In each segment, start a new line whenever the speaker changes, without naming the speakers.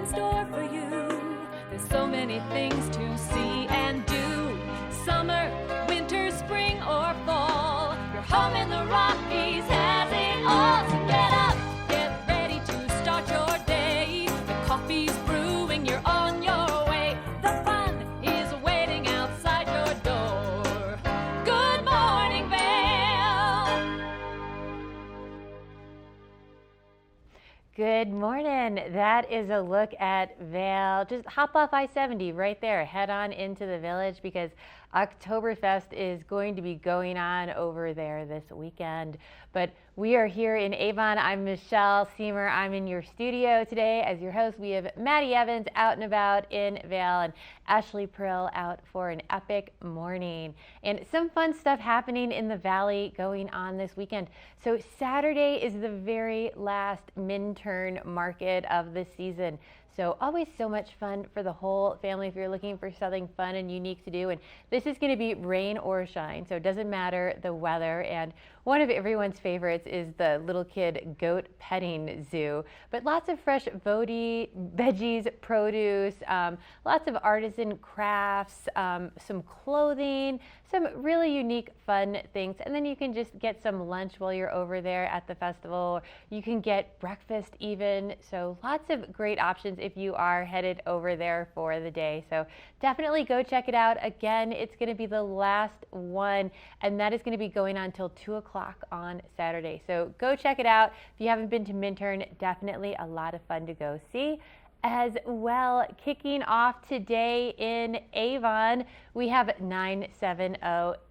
in store for you. There's so many things to see and do. Summer, winter, spring, or fall. Your home in the Rockies has it all. So get up, get ready to start your day. The coffee's brewing, you're on your way. The fun is waiting outside your door. Good morning, Vail.
Good morning. That is a look at Vail. Just hop off I-70 right there. Head on into the village because Oktoberfest is going to be going on over there this weekend. But we are here in Avon. I'm Michelle Seymour. I'm in your studio today as your host. We have Maddie Evans out and about in Vail and Ashley Prill out for an epic morning. And some fun stuff happening in the Valley going on this weekend. So Saturday is the very last Minturn market of the season. So always so much fun for the whole family if you're looking for something fun and unique to do. And this is going to be rain or shine, so it doesn't matter the weather. And one of everyone's favorites is the little kid goat petting zoo. But lots of fresh veggies, produce, lots of artisan crafts, some clothing, some really unique fun things. And then you can just get some lunch while you're over there at the festival. You can get breakfast even. So lots of great options if you are headed over there for the day. So definitely go check it out. Again, it's going to be the last one, and that is going to be going on till 2 o'clock on Saturday. So go check it out. If you haven't been to Minturn, definitely a lot of fun to go see. As well, kicking off today in Avon, we have 970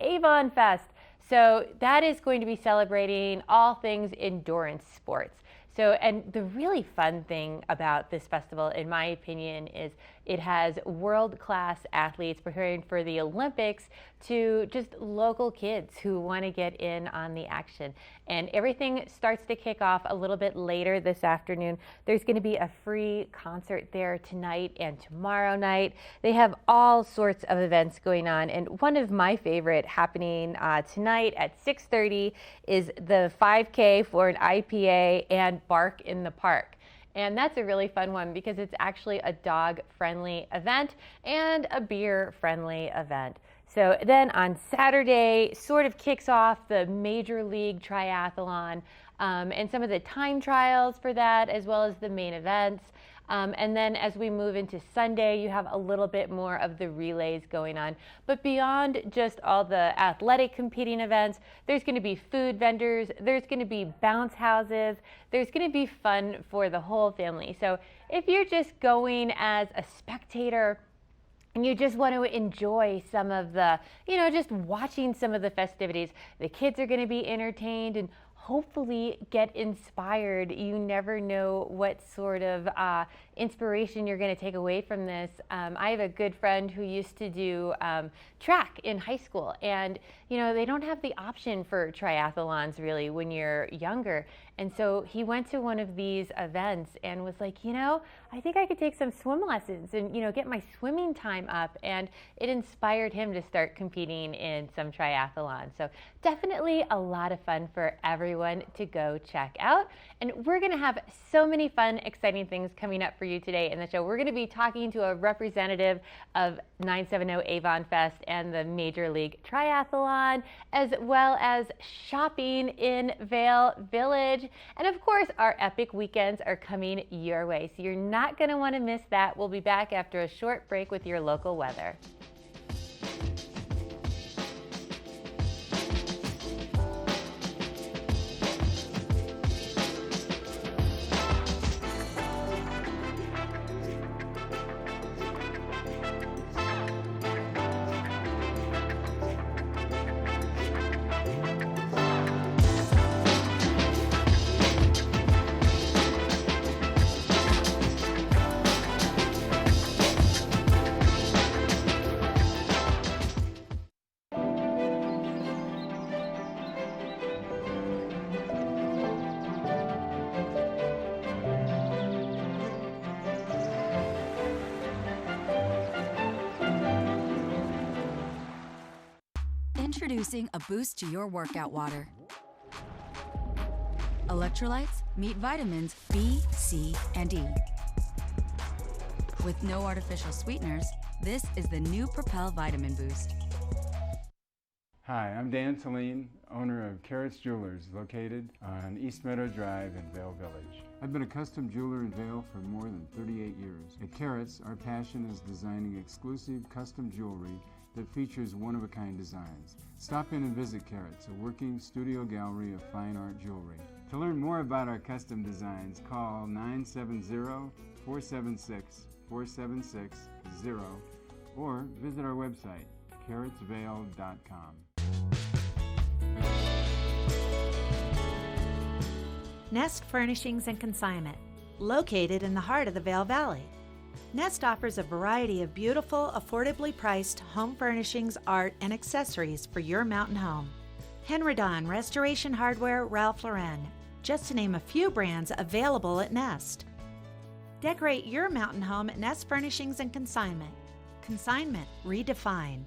Avon Fest. So that is going to be celebrating all things endurance sports. So, and the really fun thing about this festival, in my opinion, is it has world-class athletes preparing for the Olympics to just local kids who want to get in on the action. And everything starts to kick off a little bit later this afternoon. There's going to be a free concert there tonight and tomorrow night. They have all sorts of events going on. And one of my favorite happening tonight at 6:30 is the 5K for an IPA and Bark in the Park. And that's a really fun one because it's actually a dog-friendly event and a beer-friendly event. So then on Saturday sort of kicks off the Major League Triathlon and some of the time trials for that, as well as the main events. And then as we move into Sunday, you have a little bit more of the relays going on. But beyond just all the athletic competing events, there's going to be food vendors, there's going to be bounce houses, there's going to be fun for the whole family. So if you're just going as a spectator, and you just want to enjoy some of the, just watching some of the festivities, the kids are going to be entertained and hopefully get inspired. You never know what sort of inspiration you're going to take away from this. I have a good friend who used to do track in high school, and they don't have the option for triathlons really when you're younger. And so he went to one of these events and was like, I think I could take some swim lessons and, get my swimming time up. And it inspired him to start competing in some triathlons. So definitely a lot of fun for everyone to go check out. And we're going to have so many fun, exciting things coming up for you today in the show. We're going to be talking to a representative of 970 Avon Fest and the Major League Triathlon, as well as shopping in Vail Village. And of course, our epic weekends are coming your way, so you're not going to want to miss that. We'll be back after a short break with your local weather.
Introducing a boost to your workout water. Electrolytes meet vitamins B, C, and E. With no artificial sweeteners, this is the new Propel Vitamin Boost.
Hi, I'm Dan Saline, owner of Carrots Jewelers, located on East Meadow Drive in Vail Village. I've been a custom jeweler in Vail for more than 38 years. At Carrots, our passion is designing exclusive custom jewelry that features one-of-a-kind designs. Stop in and visit Carrots, a working studio gallery of fine art jewelry. To learn more about our custom designs, call 970-476-4760 or visit our website, carrotsvale.com.
Nest Furnishings and Consignment, located in the heart of the Vail Valley. Nest offers a variety of beautiful, affordably priced home furnishings, art, and accessories for your mountain home. Henredon, Restoration Hardware, Ralph Lauren, just to name a few brands available at Nest. Decorate your mountain home at Nest Furnishings and Consignment. Consignment redefined.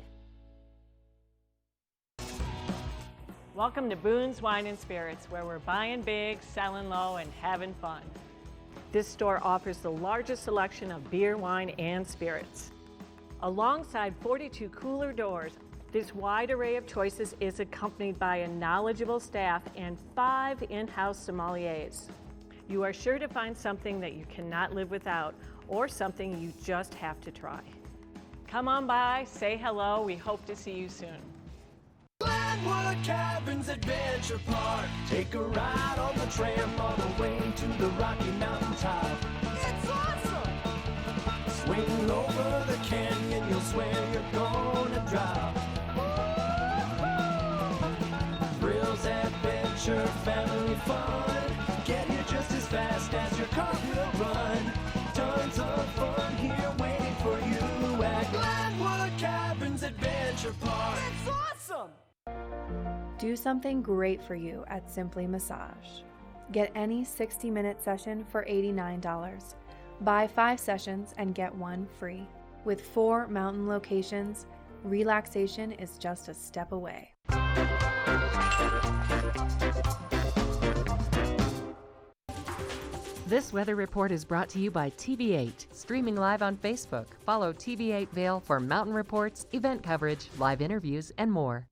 Welcome to Boone's Wine and Spirits, where we're buying big, selling low, and having fun. This store offers the largest selection of beer, wine, and spirits. Alongside 42 cooler doors, this wide array of choices is accompanied by a knowledgeable staff and 5 in-house sommeliers. You are sure to find something that you cannot live without, or something you just have to try. Come on by, say hello, we hope to see you soon.
Glenwood Cabins Adventure Park. Take a ride on the tram all the way to the Rocky Mountain top. It's awesome! Swing over the canyon, you'll swear you're gonna drop. Thrills, adventure, family fun. Get here just as fast as your car will run. Tons of fun here waiting for you at Glenwood Cabins Adventure Park. It's awesome!
Do something great for you at Simply Massage. Get any 60-minute session for $89. Buy 5 sessions and get 1 free. With 4 mountain locations, relaxation is just a step away.
This weather report is brought to you by TV8, streaming live on Facebook. Follow TV8 Vail for mountain reports, event coverage, live interviews, and more.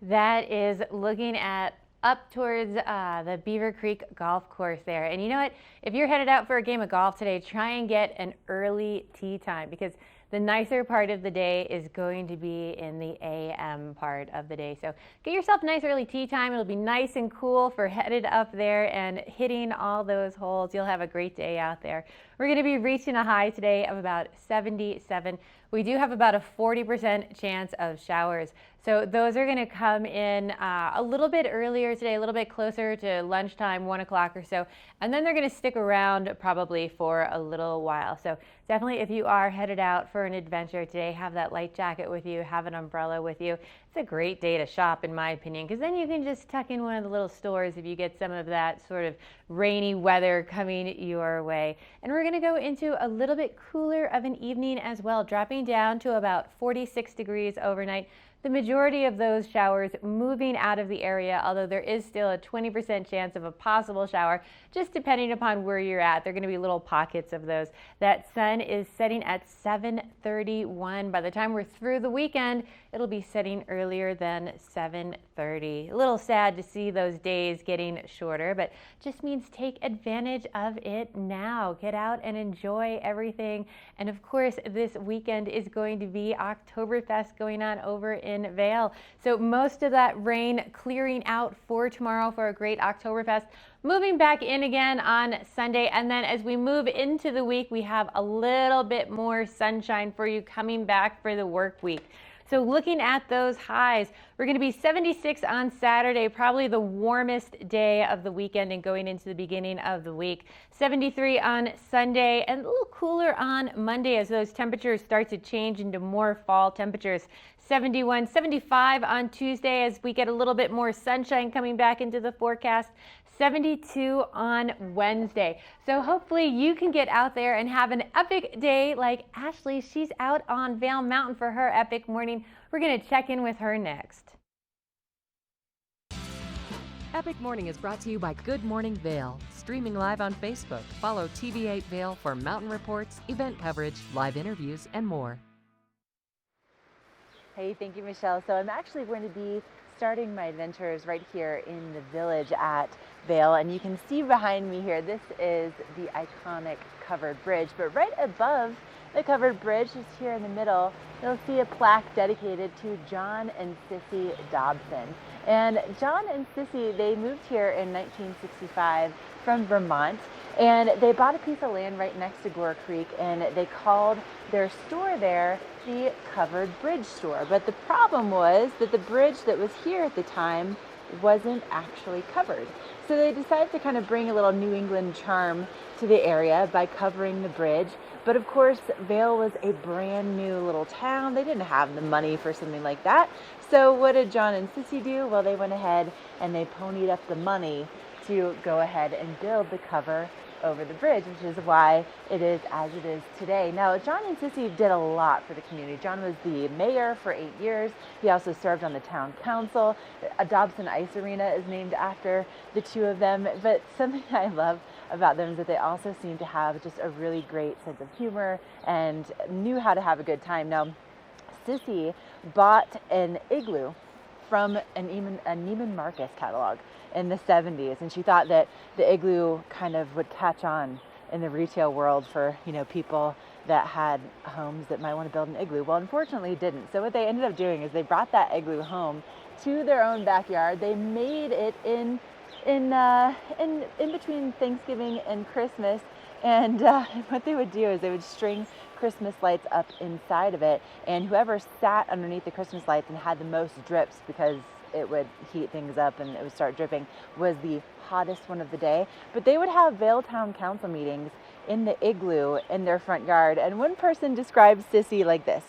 That is looking at up towards the Beaver Creek Golf Course there. And you know what? If you're headed out for a game of golf today, try and get an early tee time, because the nicer part of the day is going to be in the AM part of the day. So get yourself a nice early tee time. It'll be nice and cool for headed up there and hitting all those holes. You'll have a great day out there. We're going to be reaching a high today of about 77. We do have about a 40% chance of showers. So those are going to come in a little bit earlier today, a little bit closer to lunchtime, 1 o'clock or so. And then they're going to stick around probably for a little while. So definitely, if you are headed out for an adventure today, have that light jacket with you, have an umbrella with you. It's a great day to shop, in my opinion, because then you can just tuck in one of the little stores if you get some of that sort of rainy weather coming your way. And we're going to go into a little bit cooler of an evening as well, dropping down to about 46 degrees overnight. The majority of those showers moving out of the area, although there is still a 20% chance of a possible shower, just depending upon where you're at. There are going to be little pockets of those. That sun is setting at 7:31. By the time we're through the weekend, it'll be setting earlier than 7:30. A little sad to see those days getting shorter, but just means take advantage of it now. Get out and enjoy everything. And of course, this weekend is going to be Oktoberfest going on over in Vail. So most of that rain clearing out for tomorrow for a great Oktoberfest. Moving back in again on Sunday, and then as we move into the week, we have a little bit more sunshine for you coming back for the work week. So looking at those highs, we're going to be 76 on Saturday, probably the warmest day of the weekend and going into the beginning of the week. 73 on Sunday, and a little cooler on Monday as those temperatures start to change into more fall temperatures. 71, 75 on Tuesday as we get a little bit more sunshine coming back into the forecast. 72 on Wednesday. So hopefully you can get out there and have an epic day like Ashley. She's out on Vail Mountain for her epic morning. We're going to check in with her next.
Epic Morning is brought to you by Good Morning Vail, streaming live on Facebook. Follow TV8 Vail for mountain reports, event coverage, live interviews, and more.
Hey, thank you, Michelle. So I'm actually going to be starting my adventures right here in the village at Vail, and you can see behind me here, this is the iconic covered bridge, but right above the covered bridge, just here in the middle, you'll see a plaque dedicated to John and Sissy Dobson. And John and Sissy, they moved here in 1965 from Vermont, and they bought a piece of land right next to Gore Creek, and they called their store there the Covered Bridge Store. But the problem was that the bridge that was here at the time wasn't actually covered. So they decided to kind of bring a little New England charm to the area by covering the bridge. But of course, Vail was a brand new little town. They didn't have the money for something like that. So what did John and Sissy do? Well, they went ahead and they ponied up the money to go ahead and build the cover over the bridge, which is why it is as it is today. Now, John and Sissy did a lot for the community. John was the mayor for 8 years. He also served on the town council. A Dobson Ice Arena is named after the two of them. But something I love about them is that they also seem to have just a really great sense of humor and knew how to have a good time. Now, Sissy bought an igloo from a Neiman Marcus catalog in the 70s, and she thought that the igloo kind of would catch on in the retail world for, you know, people that had homes that might want to build an igloo. Well, unfortunately it didn't. So what they ended up doing is they brought that igloo home to their own backyard. They made it in between Thanksgiving and Christmas, and what they would do is they would string Christmas lights up inside of it, and whoever sat underneath the Christmas lights and had the most drips, because it would heat things up and it would start dripping, was the hottest one of the day. But they would have Vail Town Council meetings in the igloo in their front yard, and one person describes Sissy like this: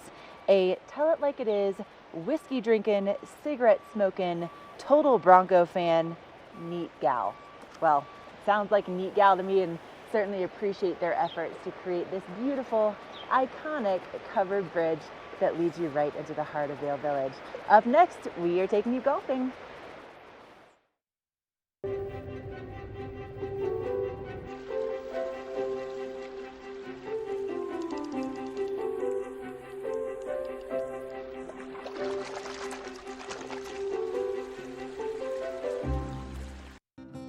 a tell it like it is, whiskey drinking, cigarette smoking, total Bronco fan, neat gal. Well, sounds like a neat gal to me, and certainly appreciate their efforts to create this beautiful, iconic covered bridge that leads you right into the heart of Vail Village. Up next, we are taking you golfing.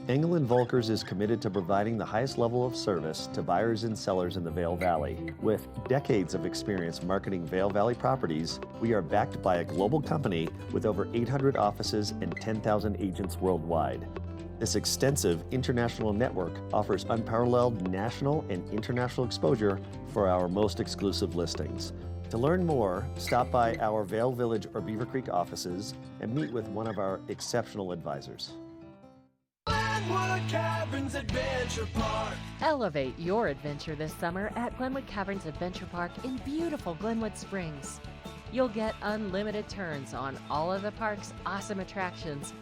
Engel & Volkers is committed to providing the highest level of service to buyers and sellers in the Vail Valley. With decades of experience marketing Vail Valley properties, we are backed by a global company with over 800 offices and 10,000 agents worldwide. This extensive international network offers unparalleled national and international exposure for our most exclusive listings. To learn more, stop by our Vail Village or Beaver Creek offices and meet with one of our exceptional advisors.
Glenwood Caverns Adventure Park.
Elevate your adventure this summer at Glenwood Caverns Adventure Park in beautiful Glenwood Springs. You'll get unlimited turns on all of the park's awesome attractions,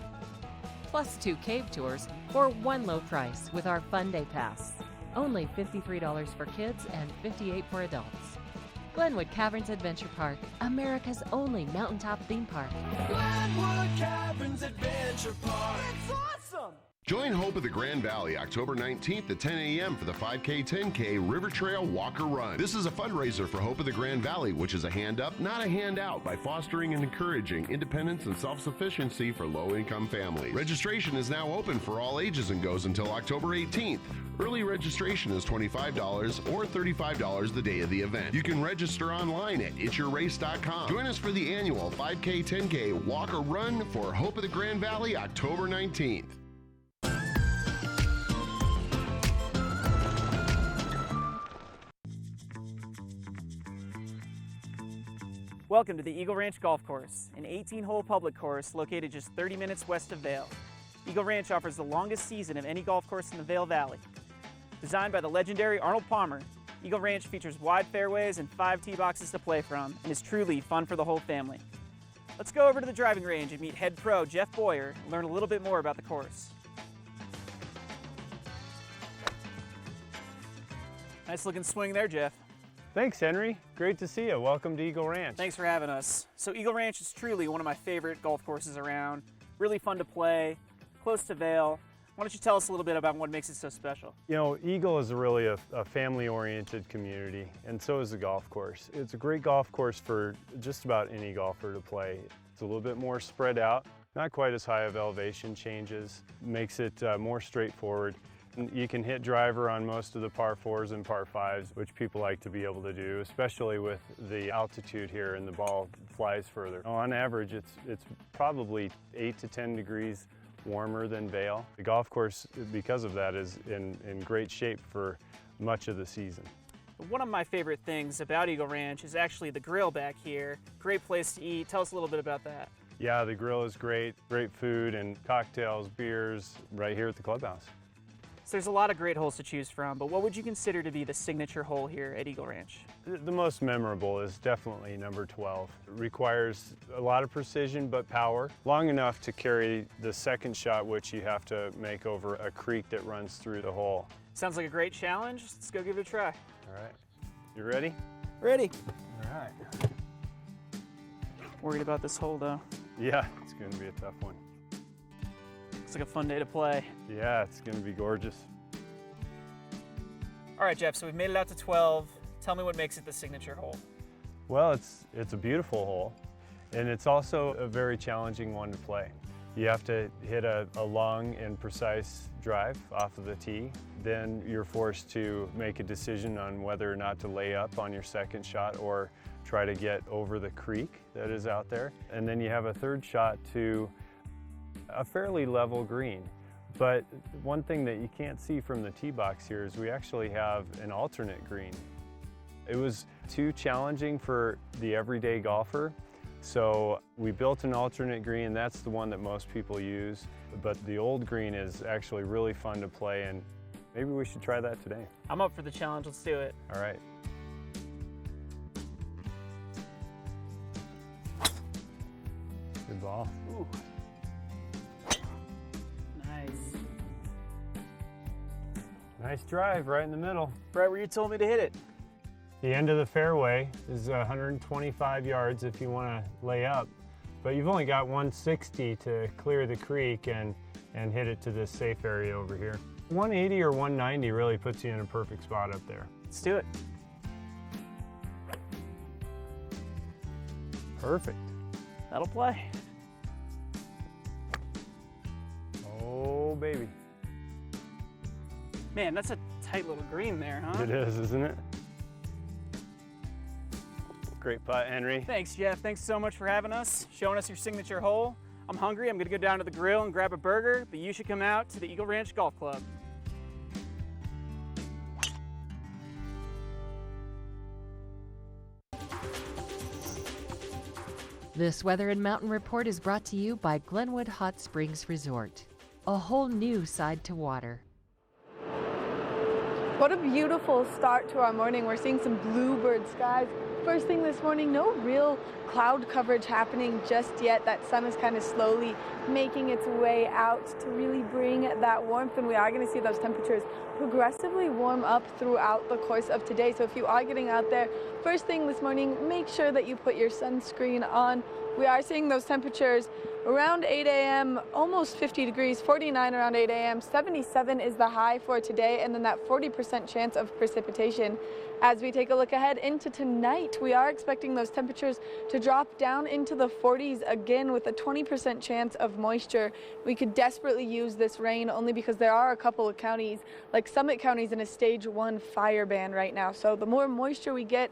plus 2 cave tours for one low price with our Fun Day Pass. Only $53 for kids and $58 for adults. Glenwood Caverns Adventure Park, America's only mountaintop theme park.
Glenwood Caverns Adventure Park. It's awesome!
Join Hope of the Grand Valley October 19th at 10 a.m. for the 5K 10K River Trail Walk or Run. This is a fundraiser for Hope of the Grand Valley, which is a hand up, not a handout, by fostering and encouraging independence and self-sufficiency for low-income families. Registration is now open for all ages and goes until October 18th. Early registration is $25 or $35 the day of the event. You can register online at itsyourrace.com. Join us for the annual 5K 10K Walk or Run for Hope of the Grand Valley October 19th.
Welcome to the Eagle Ranch Golf Course, an 18-hole public course located just 30 minutes west of Vail. Eagle Ranch offers the longest season of any golf course in the Vail Valley. Designed by the legendary Arnold Palmer, Eagle Ranch features wide fairways and 5 tee boxes to play from and is truly fun for the whole family. Let's go over to the driving range and meet head pro Jeff Boyer and learn a little bit more about the course. Nice looking swing there, Jeff.
Thanks, Henry. Great to see you. Welcome to Eagle Ranch.
Thanks for having us. So Eagle Ranch is truly one of my favorite golf courses around. Really fun to play, close to Vail. Why don't you tell us a little bit about what makes it so special?
You know, Eagle is really a family-oriented community, and so is the golf course. It's a great golf course for just about any golfer to play. It's a little bit more spread out, not quite as high of elevation changes, makes it more straightforward. You can hit driver on most of the par 4s and par 5s, which people like to be able to do, especially with the altitude here and the ball flies further. On average, it's probably 8 to 10 degrees warmer than Vail. The golf course, because of that, is in great shape for much of the season.
One of my favorite things about Eagle Ranch is actually the grill back here. Great place to eat. Tell us a little bit about that.
Yeah, the grill is great. Great food and cocktails, beers right here at the clubhouse.
So there's a lot of great holes to choose from, but what would you consider to be the signature hole here at Eagle Ranch?
The most memorable is definitely number 12. It requires a lot of precision but power, long enough to carry the second shot, which you have to make over a creek that runs through the hole.
Sounds like a great challenge. Let's go give it a try.
All right. You ready?
Ready.
All right.
Worried about this hole though.
Yeah, it's going to be a tough one.
Looks like a fun day to play.
Yeah, it's going to be gorgeous.
All right, Jeff, so we've made it out to 12. Tell me what makes it the signature hole.
Well, it's a beautiful hole, and it's also a very challenging one to play. You have to hit a long and precise drive off of the tee. Then you're forced to make a decision on whether or not to lay up on your second shot or try to get over the creek that is out there. And then you have a third shot to a fairly level green. But one thing that you can't see from the tee box here is we actually have an alternate green. It was too challenging for the everyday golfer, so we built an alternate green. That's the one that most people use, but the old green is actually really fun to play, and maybe we should try that today.
I'm up for the challenge. Let's do it.
All right. Good ball.
Ooh. Nice.
Nice drive right in the middle.
Right where you told me to hit it.
The end of the fairway is 125 yards if you want to lay up, but you've only got 160 to clear the creek and hit it to this safe area over here. 180 or 190 really puts you in a perfect spot up there.
Let's do it.
Perfect.
That'll play.
Oh, baby.
Man, that's a tight little green there, huh?
It is, isn't it? Great putt, Henry.
Thanks, Jeff. Thanks so much for having us, showing us your signature hole. I'm hungry. I'm going to go down to the grill and grab a burger, but you should come out to the Eagle Ranch Golf Club.
This Weather and Mountain Report is brought to you by Glenwood Hot Springs Resort. A whole new side to water.
What a beautiful start to our morning. We're seeing some bluebird skies. First thing this morning, no real cloud coverage happening just yet. That sun is kind of slowly making its way out to really bring that warmth, and we are going to see those temperatures progressively warm up throughout the course of today. So if you are getting out there, first thing this morning, make sure that you put your sunscreen on. We are seeing those temperatures around 8 a.m., almost 50 degrees, 49 around 8 a.m., 77 is the high for today, and then that 40% chance of precipitation. As we take a look ahead into tonight, we are expecting those temperatures to drop down into the 40s again with a 20% chance of moisture. We could desperately use this rain only because there are a couple of counties, like Summit County's in a stage 1 fire ban right now. So the more moisture we get,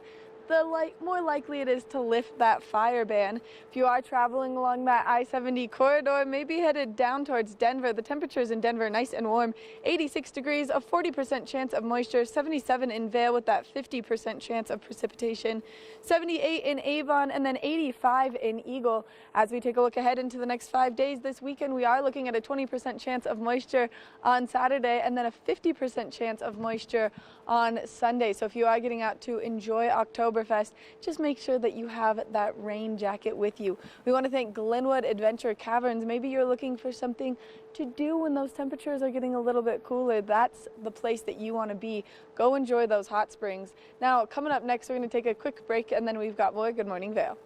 the more likely it is to lift that fire ban. If you are traveling along that I-70 corridor, maybe headed down towards Denver, the temperatures in Denver nice and warm, 86 degrees, a 40% chance of moisture, 77 in Vail with that 50% chance of precipitation, 78 in Avon, and then 85 in Eagle. As we take a look ahead into the next 5 days this weekend, we are looking at a 20% chance of moisture on Saturday and then a 50% chance of moisture on Sunday. So if you are getting out to enjoy Oktoberfest, just make sure that you have that rain jacket with you. We want to thank Glenwood Adventure Caverns. Maybe you're looking for something to do when those temperatures are getting a little bit cooler. That's the place that you want to be. Go enjoy those hot springs. Now, coming up next, we're going to take a quick break, and then we've got more Good Morning Vail.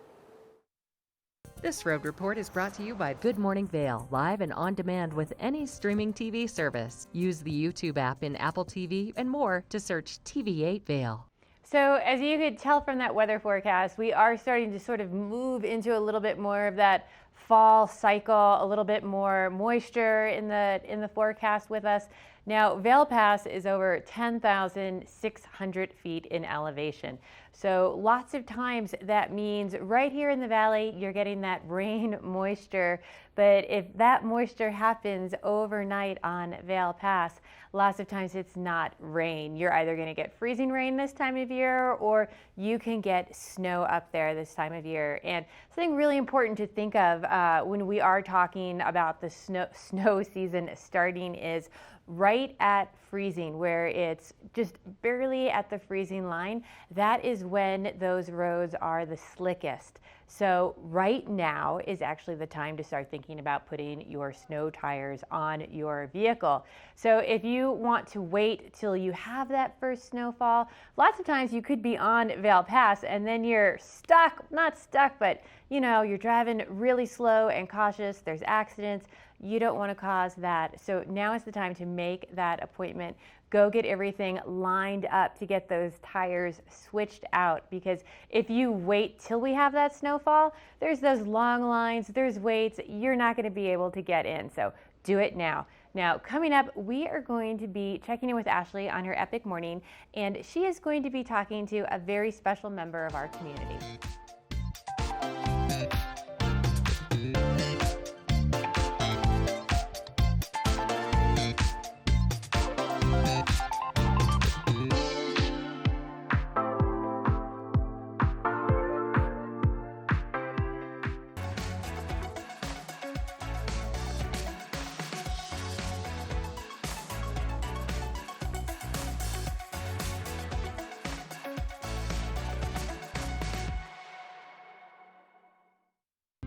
This road report is brought to you by Good Morning Vail, live and on demand with any streaming TV service. Use the YouTube app in Apple TV and more to search TV8 Vail.
So as you could tell from that weather forecast, we are starting to sort of move into a little bit more of that fall cycle, a little bit more moisture in the forecast with us. Now, Vail Pass is over 10,600 feet in elevation. So lots of times that means right here in the valley, you're getting that rain moisture. But if that moisture happens overnight on Vail Pass, lots of times it's not rain. You're either going to get freezing rain this time of year, or you can get snow up there this time of year. And something really important to think of when we are talking about the snow season starting is right at freezing, where it's just barely at the freezing line. That is when those roads are the slickest. So right now is actually the time to start thinking about putting your snow tires on your vehicle. So if you want to wait till you have that first snowfall, lots of times you could be on Vail Pass and then you're stuck, not stuck, but you know, you're driving really slow and cautious, there's accidents. You don't want to cause that. So now is the time to make that appointment. Go get everything lined up to get those tires switched out, because if you wait till we have that snowfall, there's those long lines, there's waits, you're not going to be able to get in. So do it now. Now, coming up, we are going to be checking in with Ashley on her Epic Morning, and she is going to be talking to a very special member of our community.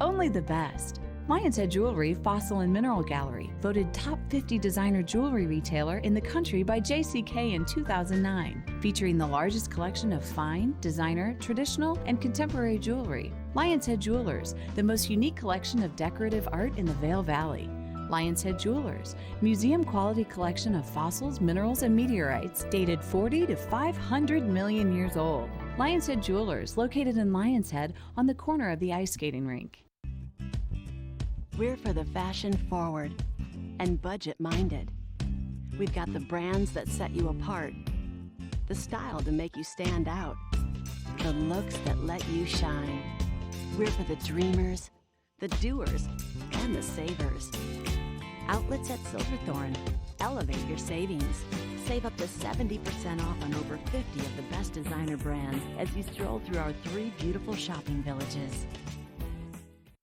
Only the best. Lion's Head Jewelry Fossil and Mineral Gallery, voted top 50 designer jewelry retailer in the country by JCK in 2009, featuring the largest collection of fine, designer, traditional, and contemporary jewelry. Lion's Head Jewelers, the most unique collection of decorative art in the Vail Valley. Lion's Head Jewelers, museum-quality collection of fossils, minerals, and meteorites dated 40 to 500 million years old. Lion's Head Jewelers, located in Lion's Head on the corner of the ice skating rink.
We're for the fashion forward and budget minded. We've got the brands that set you apart, the style to make you stand out, the looks that let you shine. We're for the dreamers, the doers, and the savers. Outlets at Silverthorne. Elevate your savings. Save up to 70% off on over 50 of the best designer brands as you stroll through our 3 beautiful shopping villages.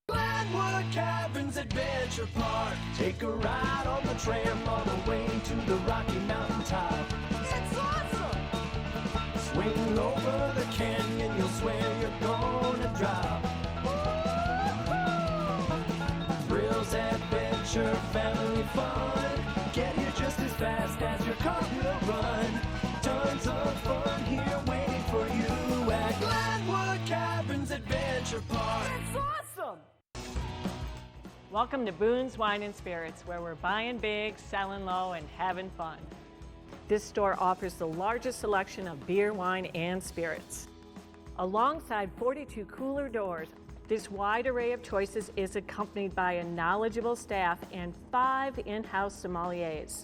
Glenwood Caverns Adventure Park. Take a ride on the tram all the way to the Rocky Mountain top. It's awesome! Swing over the canyon, you'll swear you're gonna drop. Thrills, adventure, family fun. Get here just as fast as your car will run. Tons of fun here waiting for you at Glenwood Caverns Adventure Park. It's awesome!
Welcome to Boone's Wine and Spirits, where we're buying big, selling low, and having fun. This store offers the largest selection of beer, wine, and spirits. Alongside 42 cooler doors, this wide array of choices is accompanied by a knowledgeable staff and 5 in-house sommeliers.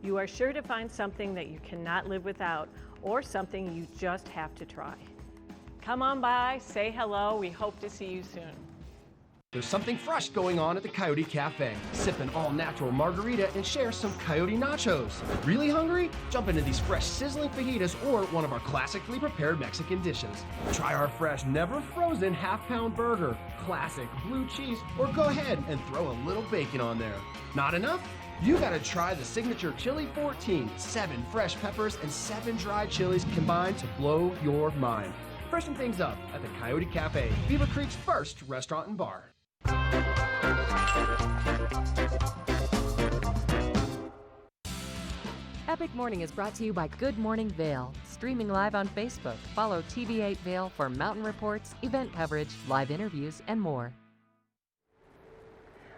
You are sure to find something that you cannot live without, or something you just have to try. Come on by, say hello, we hope to see you soon.
There's something fresh going on at the Coyote Cafe. Sip an all-natural margarita and share some Coyote nachos. Really hungry? Jump into these fresh sizzling fajitas or one of our classically prepared Mexican dishes. Try our fresh, never-frozen half-pound burger, classic blue cheese, or go ahead and throw a little bacon on there. Not enough? You gotta try the signature Chili 14, 7 fresh peppers and 7 dried chilies combined to blow your mind. Freshen things up at the Coyote Cafe, Beaver Creek's first restaurant and bar.
Epic Morning is brought to you by Good Morning Vail, streaming live on Facebook. Follow TV8 Vail for mountain reports, event coverage, live interviews, and more.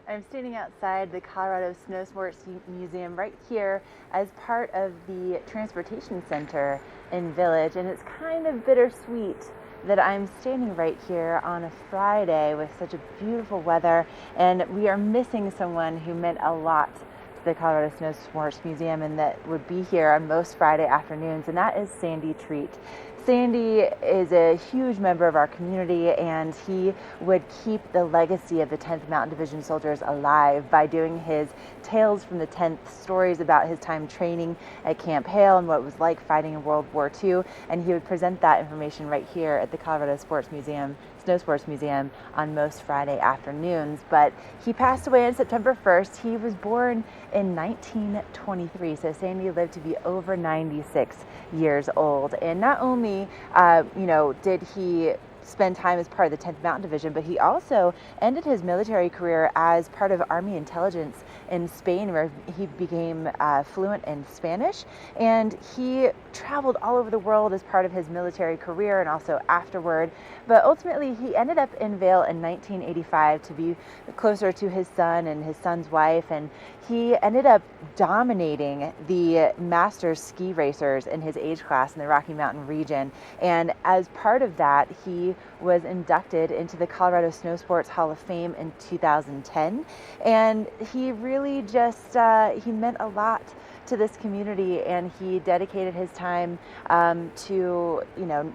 I'm standing outside the Colorado Snow Sports Museum right here as part of the Transportation Center in Village, and it's kind of bittersweet that I'm standing right here on a Friday with such a beautiful weather, and we are missing someone who meant a lot to the Colorado Snow Sports Museum and that would be here on most Friday afternoons, and that is Sandy Treat. Sandy is a huge member of our community, and he would keep the legacy of the 10th Mountain Division soldiers alive by doing his Tales from the 10th stories about his time training at Camp Hale and what it was like fighting in World War II, and he would present that information right here at the Colorado Sports Museum, Snow Sports Museum, on most Friday afternoons. But he passed away on September 1st. He was born in 1923, so Sandy lived to be over 96 years old. And not only did he spend time as part of the 10th Mountain Division, but he also ended his military career as part of Army intelligence in Spain, where he became fluent in Spanish, and he traveled all over the world as part of his military career and also afterward. But ultimately he ended up in Vail in 1985 to be closer to his son and his son's wife, and he ended up dominating the Masters ski racers in his age class in the Rocky Mountain region. And as part of that, he was inducted into the Colorado Snow Sports Hall of Fame in 2010. And he really just, he meant a lot to this community, and he dedicated his time to,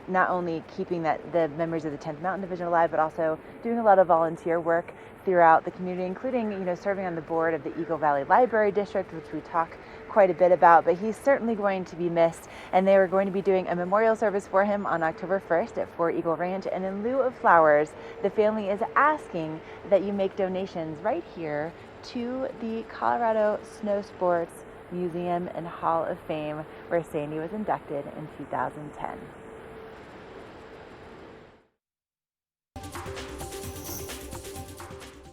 not only keeping the memories of the 10th Mountain Division alive, but also doing a lot of volunteer work throughout the community, including, serving on the board of the Eagle Valley Library District, which we talk quite a bit about. But he's certainly going to be missed, and they were going to be doing a memorial service for him on October 1st at 4 Eagle Ranch. And in lieu of flowers, the family is asking that you make donations right here to the Colorado Snow Sports Museum and Hall of Fame, where Sandy was inducted in 2010.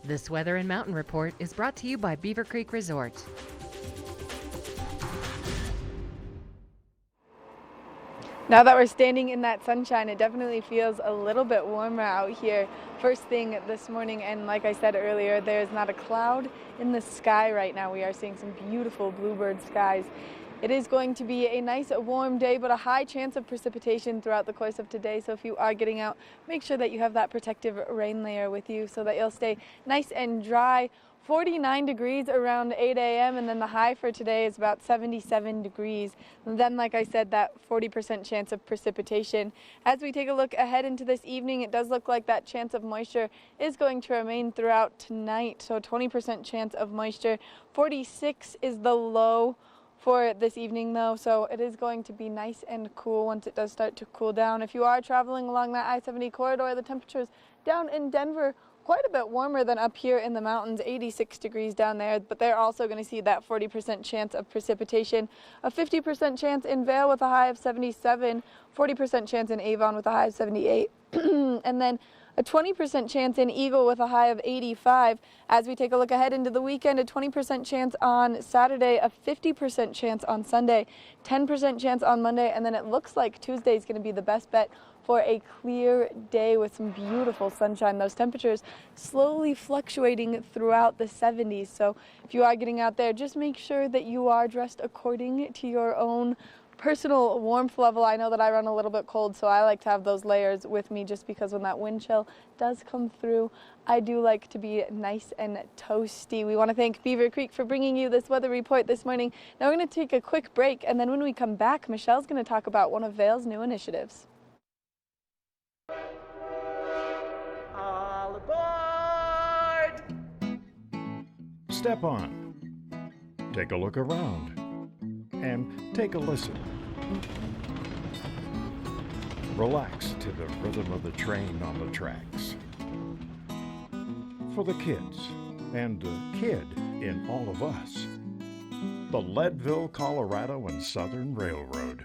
This Weather and Mountain Report is brought to you by Beaver Creek Resort.
Now that we're standing in that sunshine, it definitely feels a little bit warmer out here first thing this morning, and like I said earlier, there's not a cloud in the sky right now. We are seeing some beautiful bluebird skies. It is going to be a nice warm day, but a high chance of precipitation throughout the course of today. So if you are getting out, make sure that you have that protective rain layer with you so that you'll stay nice and dry. 49 degrees around 8 a.m. and then the high for today is about 77 degrees. And then, like I said, that 40% chance of precipitation. As we take a look ahead into this evening, it does look like that chance of moisture is going to remain throughout tonight. So 20% chance of moisture. 46 is the low for this evening though, so it is going to be nice and cool once it does start to cool down. If you are traveling along that I-70 corridor, the temperatures down in Denver quite a bit warmer than up here in the mountains, 86 degrees down there, but they're also going to see that 40% chance of precipitation, a 50% chance in Vail with a high of 77, 40% chance in Avon with a high of 78, and then a 20% chance in Eagle with a high of 85. As we take a look ahead into the weekend, a 20% chance on Saturday, a 50% chance on Sunday, 10% chance on Monday, and then it looks like Tuesday is going to be the best bet for a clear day with some beautiful sunshine. Those temperatures slowly fluctuating throughout the 70s. So if you are getting out there, just make sure that you are dressed according to your own personal warmth level. I know that I run a little bit cold, so I like to have those layers with me just because when that wind chill does come through, I do like to be nice and toasty. We want to thank Beaver Creek for bringing you this weather report this morning. Now we're going to take a quick break, and then when we come back, Michelle's going to talk about one of Vail's new initiatives.
All aboard!
Step on. Take a look around. And take a listen. Relax to the rhythm of the train on the tracks. For the kids, and the kid in all of us. The Leadville, Colorado and Southern Railroad.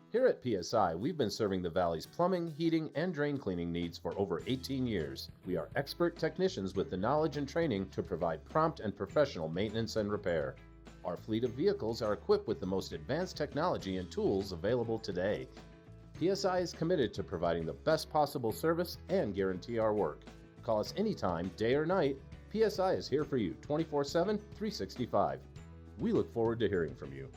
Here at PSI, we've been serving the Valley's plumbing, heating, and drain cleaning needs for over 18 years. We are expert technicians with the knowledge and training to provide prompt and professional maintenance and repair. Our fleet of vehicles are equipped with the most advanced technology and tools available today. PSI is committed to providing the best possible service and guarantee our work. Call us anytime, day or night. PSI is here for you 24/7, 365. We look forward to hearing from you.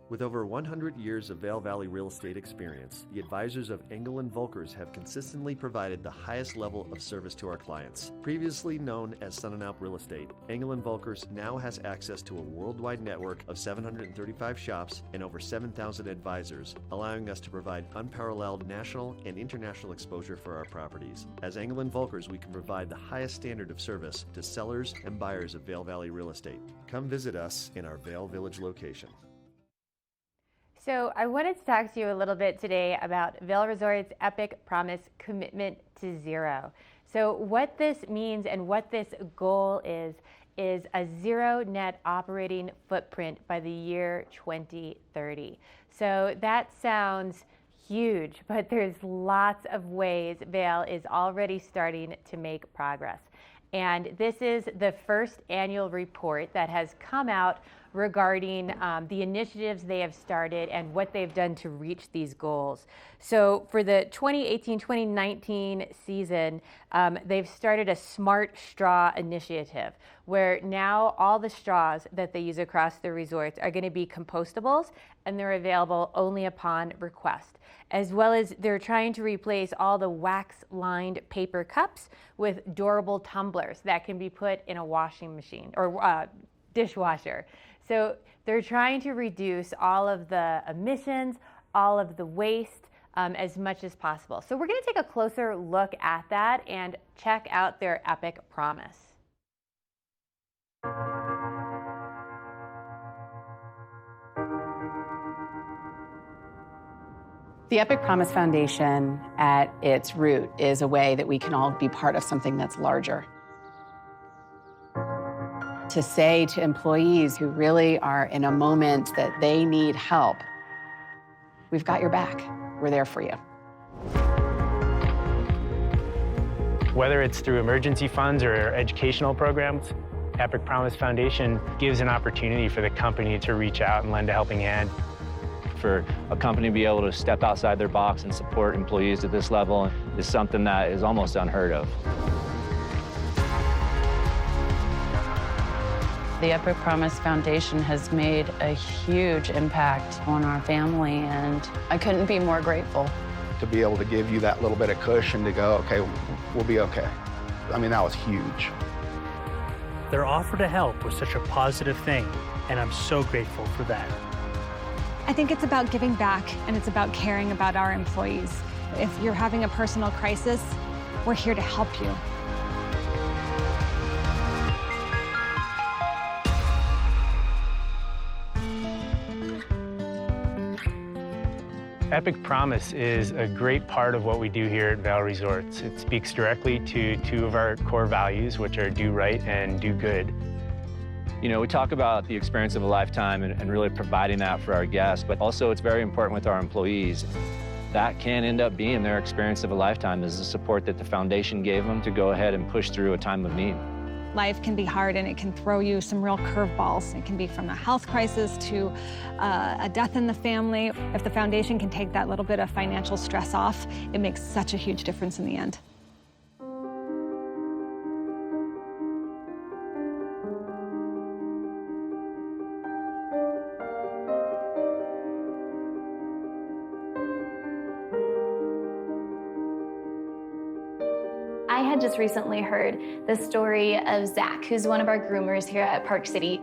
With over 100 years of Vail Valley real estate experience, the advisors of Engel & Volkers have consistently provided the highest level of service to our clients. Previously known as Sun & Alp Real Estate, Engel & Volkers now has access to a worldwide network of 735 shops and over 7,000 advisors, allowing us to provide unparalleled national and international exposure for our properties. As Engel & Volkers, we can provide the highest standard of service to sellers and buyers of Vail Valley real estate. Come visit us in our Vail Village location.
So I wanted to talk to you a little bit today about Vail Resorts' Epic Promise Commitment to Zero. So what this means and what this goal is a zero net operating footprint by the year 2030. So that sounds huge, but there's lots of ways Vail is already starting to make progress. And this is the first annual report that has come out regarding the initiatives they have started and what they've done to reach these goals. So for the 2018-2019 season, they've started a Smart Straw initiative where now all the straws that they use across the resorts are going to be compostables and they're available only upon request. As well as they're trying to replace all the wax-lined paper cups with durable tumblers that can be put in a washing machine or dishwasher. So they're trying to reduce all of the emissions, all of the waste as much as possible. So we're going to take a closer look at that and check out their Epic Promise.
The Epic Promise Foundation at its root is a way that we can all be part of something that's larger. To say to employees who really are in a moment that they need help, we've got your back. We're there for you.
Whether it's through emergency funds or educational programs, Epic Promise Foundation gives an opportunity for the company to reach out and lend a helping hand.
For a company to be able to step outside their box and support employees at this level is something that is almost unheard of.
The Epic Promise Foundation has made a huge impact on our family, and I couldn't be more grateful.
To be able to give you that little bit of cushion to go, okay, we'll be okay. I mean, that was huge.
Their offer to help was such a positive thing, and I'm so grateful for that.
I think it's about giving back, and it's about caring about our employees. If you're having a personal crisis, we're here to help you.
Epic Promise is a great part of what we do here at Vail Resorts. It speaks directly to two of our core values, which are do right and do good.
You know, we talk about the experience of a lifetime and really providing that for our guests, but also it's very important with our employees. That can end up being their experience of a lifetime, is the support that the foundation gave them to go ahead and push through a time of need.
Life can be hard, and it can throw you some real curveballs. It can be from a health crisis to a death in the family. If the foundation can take that little bit of financial stress off, it makes such a huge difference in the end.
I had just recently heard the story of Zach, who's one of our groomers here at Park City.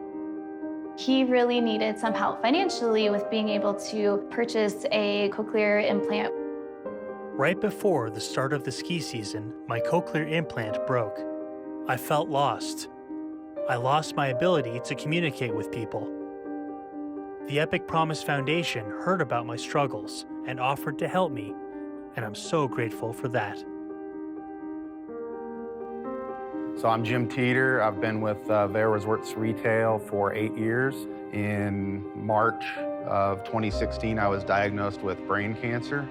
He really needed some help financially with being able to purchase a cochlear implant.
Right before the start of the ski season, my cochlear implant broke. I felt lost. I lost my ability to communicate with people. The Epic Promise Foundation heard about my struggles and offered to help me, and I'm so grateful for that.
So I'm Jim Teeter. I've been with Vail Resorts Retail for 8 years. In March of 2016, I was diagnosed with brain cancer.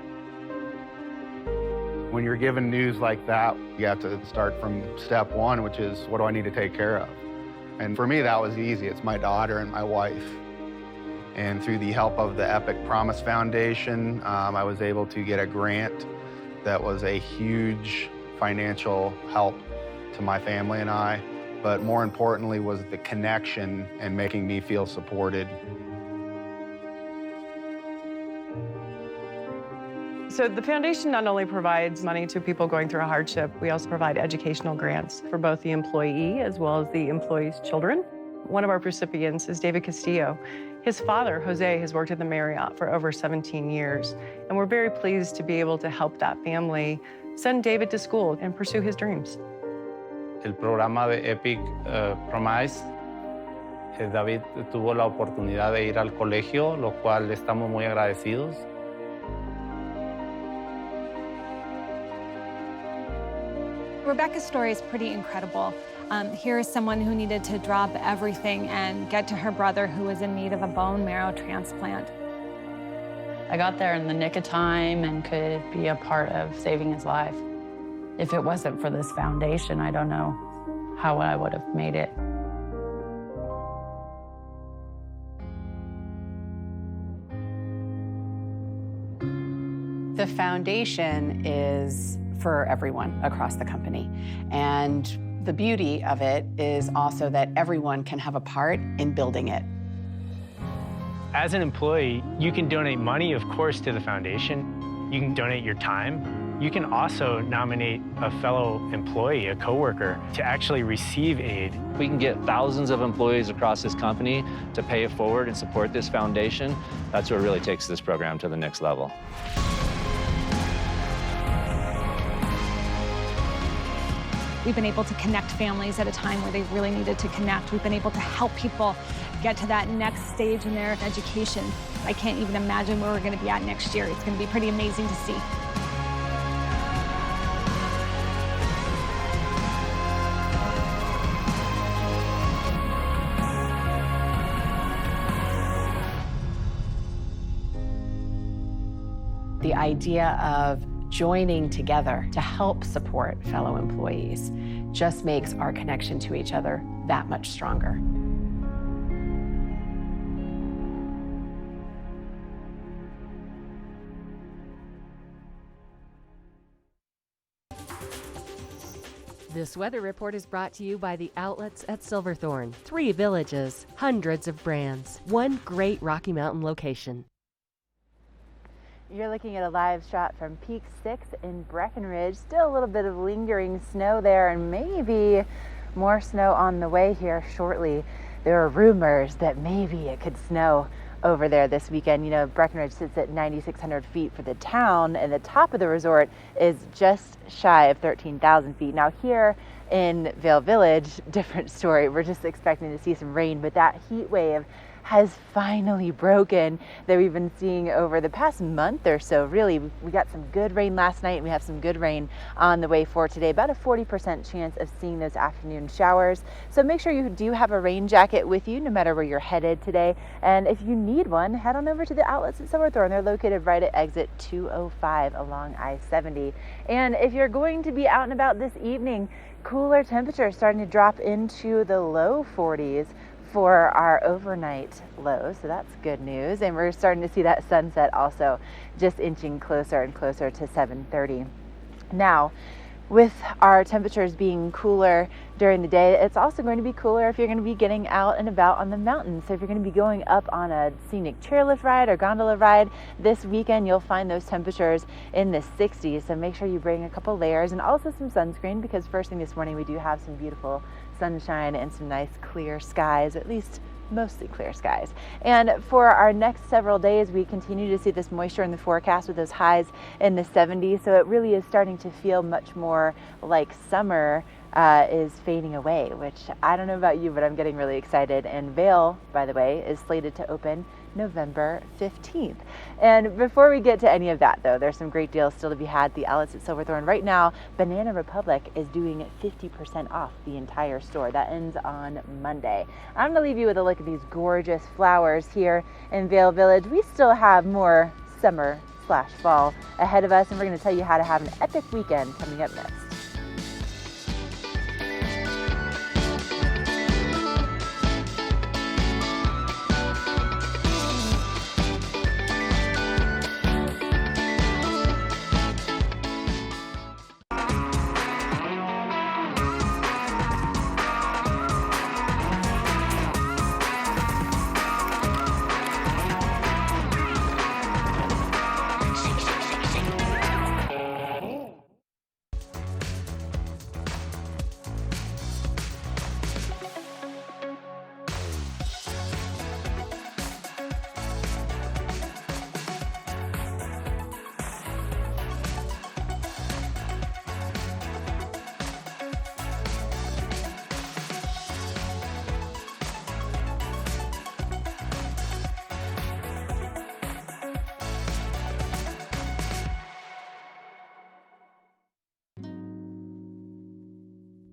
When you're given news like that, you have to start from step one, which is, what do I need to take care of? And for me, that was easy. It's my daughter and my wife. And through the help of the Epic Promise Foundation, I was able to get a grant that was a huge financial help to my family and I, but more importantly was the connection and making me feel supported.
So the foundation not only provides money to people going through a hardship, we also provide educational grants for both the employee as well as the employee's children. One of our recipients is David Castillo. His father, Jose, has worked at the Marriott for over 17 years, and we're very pleased to be able to help that family send David to school and pursue his dreams.
El programa de Epic Promise, David tuvo la oportunidad de ir al colegio, lo cual estamos muy agradecidos.
Rebecca's story is pretty incredible. Here is someone who needed to drop everything and get to her brother who was in need of a bone marrow transplant.
I got there in the nick of time and could be a part of saving his life. If it wasn't for this foundation, I don't know how I would have made it.
The foundation is for everyone across the company. And the beauty of it is also that everyone can have a part in building it.
As an employee, you can donate money, of course, to the foundation. You can donate your time. You can also nominate a fellow employee, a coworker, to actually receive aid.
We can get thousands of employees across this company to pay it forward and support this foundation. That's what really takes this program to the next level.
We've been able to connect families at a time where they really needed to connect. We've been able to help people get to that next stage in their education. I can't even imagine where we're going to be at next year. It's going to be pretty amazing to see.
The idea of joining together to help support fellow employees just makes our connection to each other that much stronger.
This weather report is brought to you by the outlets at Silverthorne. 3 villages, hundreds of brands, one great Rocky Mountain location.
You're looking at a live shot from Peak 6 in Breckenridge. Still a little bit of lingering snow there and maybe more snow on the way here shortly. There are rumors that maybe it could snow over there this weekend. You know, Breckenridge sits at 9,600 feet for the town, and the top of the resort is just shy of 13,000 feet. Now here in Vail Village, different story. We're just expecting to see some rain, but that heat wave has finally broken that we've been seeing over the past month or so. Really, we got some good rain last night and we have some good rain on the way for today. About a 40% chance of seeing those afternoon showers. So make sure you do have a rain jacket with you no matter where you're headed today. And if you need one, head on over to the outlets at Silverthorne. They're located right at exit 205 along I-70. And if you're going to be out and about this evening, cooler temperatures starting to drop into the low 40s for our overnight low, so that's good news. And we're starting to see that sunset also just inching closer and closer to 7:30. Now, with our temperatures being cooler during the day, it's also going to be cooler if you're going to be getting out and about on the mountains. So if you're going to be going up on a scenic chairlift ride or gondola ride this weekend, you'll find those temperatures in the 60s. So make sure you bring a couple layers and also some sunscreen, because first thing this morning we do have some beautiful sunshine and some nice clear skies, at least mostly clear skies. And for our next several days, we continue to see this moisture in the forecast with those highs in the 70s. So it really is starting to feel much more like summer is fading away, which I don't know about you, but I'm getting really excited. And Vail, by the way, is slated to open November 15th. And before we get to any of that, though, there's some great deals still to be had at the outlets at Silverthorne. Right now, Banana Republic is doing 50% off the entire store. That ends on Monday. I'm going to leave you with a look at these gorgeous flowers here in Vail Village. We still have more summer/fall ahead of us, and we're going to tell you how to have an epic weekend coming up next.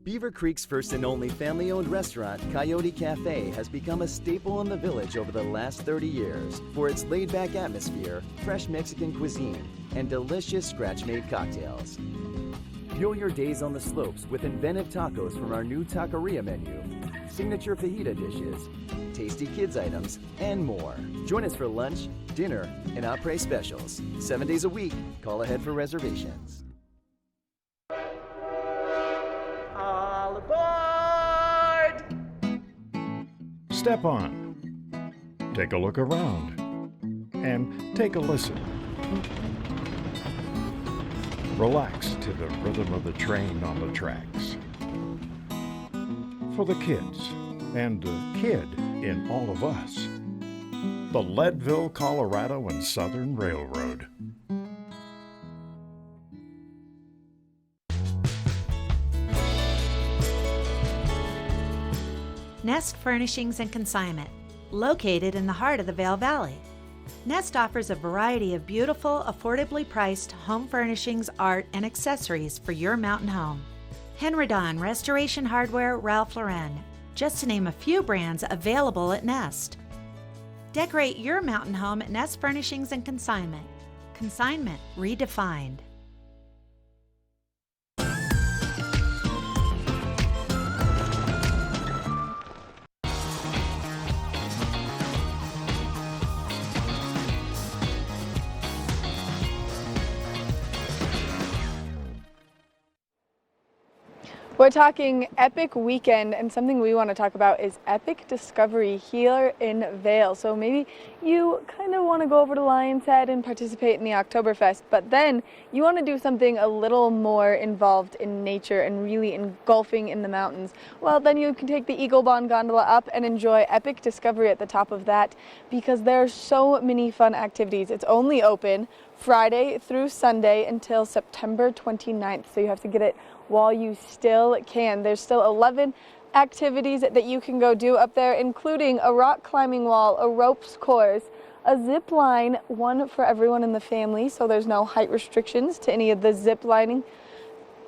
Beaver Creek's first and only family-owned restaurant, Coyote Cafe, has become a staple in the village over the last 30 years for its laid-back atmosphere, fresh Mexican cuisine, and delicious scratch-made cocktails. Fuel your days on the slopes with inventive tacos from our new taqueria menu, signature fajita dishes, tasty kids items, and more. Join us for lunch, dinner, and après specials. 7 days a week. Call ahead for reservations.
All aboard!
Step on. Take a look around. And take a listen. Relax to the rhythm of the train on the tracks. For the kids, and the kid in all of us, the Leadville, Colorado and Southern Railroad.
Nest Furnishings and Consignment, located in the heart of the Vail Valley. Nest offers a variety of beautiful, affordably priced home furnishings, art, and accessories for your mountain home. Henredon, Restoration Hardware, Ralph Lauren, just to name a few brands available at Nest. Decorate your mountain home at Nest Furnishings and Consignment. Consignment redefined.
We're talking epic weekend, and something we want to talk about is epic discovery here in Vail. So maybe you kind of want to go over to Lion's Head and participate in the Oktoberfest, but then you want to do something a little more involved in nature and really engulfing in the mountains. Well, then you can take the Eagle Bond Gondola up and enjoy epic discovery at the top of that, because there are so many fun activities. It's only open Friday through Sunday until September 29th, so you have to get it while you still can. There's still 11 activities that you can go do up there, including a rock climbing wall, a ropes course, a zip line, one for everyone in the family, so there's no height restrictions to any of the zip lining.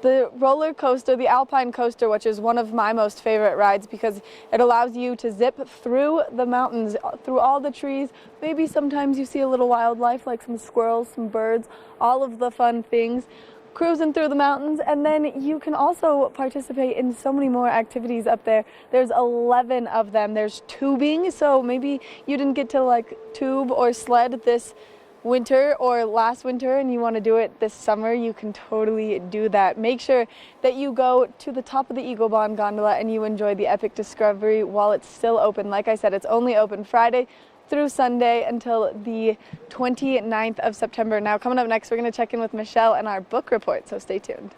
The roller coaster, the Alpine coaster, which is one of my most favorite rides because it allows you to zip through the mountains, through all the trees. Maybe sometimes you see a little wildlife like some squirrels, some birds, all of the fun things. Cruising through the mountains, and then you can also participate in so many more activities up there. There's 11 of them. There's tubing, so maybe you didn't get to like tube or sled this winter or last winter and you want to do it this summer, you can totally do that. Make sure that you go to the top of the Eagle Bond Gondola and you enjoy the epic discovery while it's still open. Like I said, it's only open Friday through Sunday until the 29th of September. Now, coming up next, we're going to check in with Michelle and our book report, so stay tuned.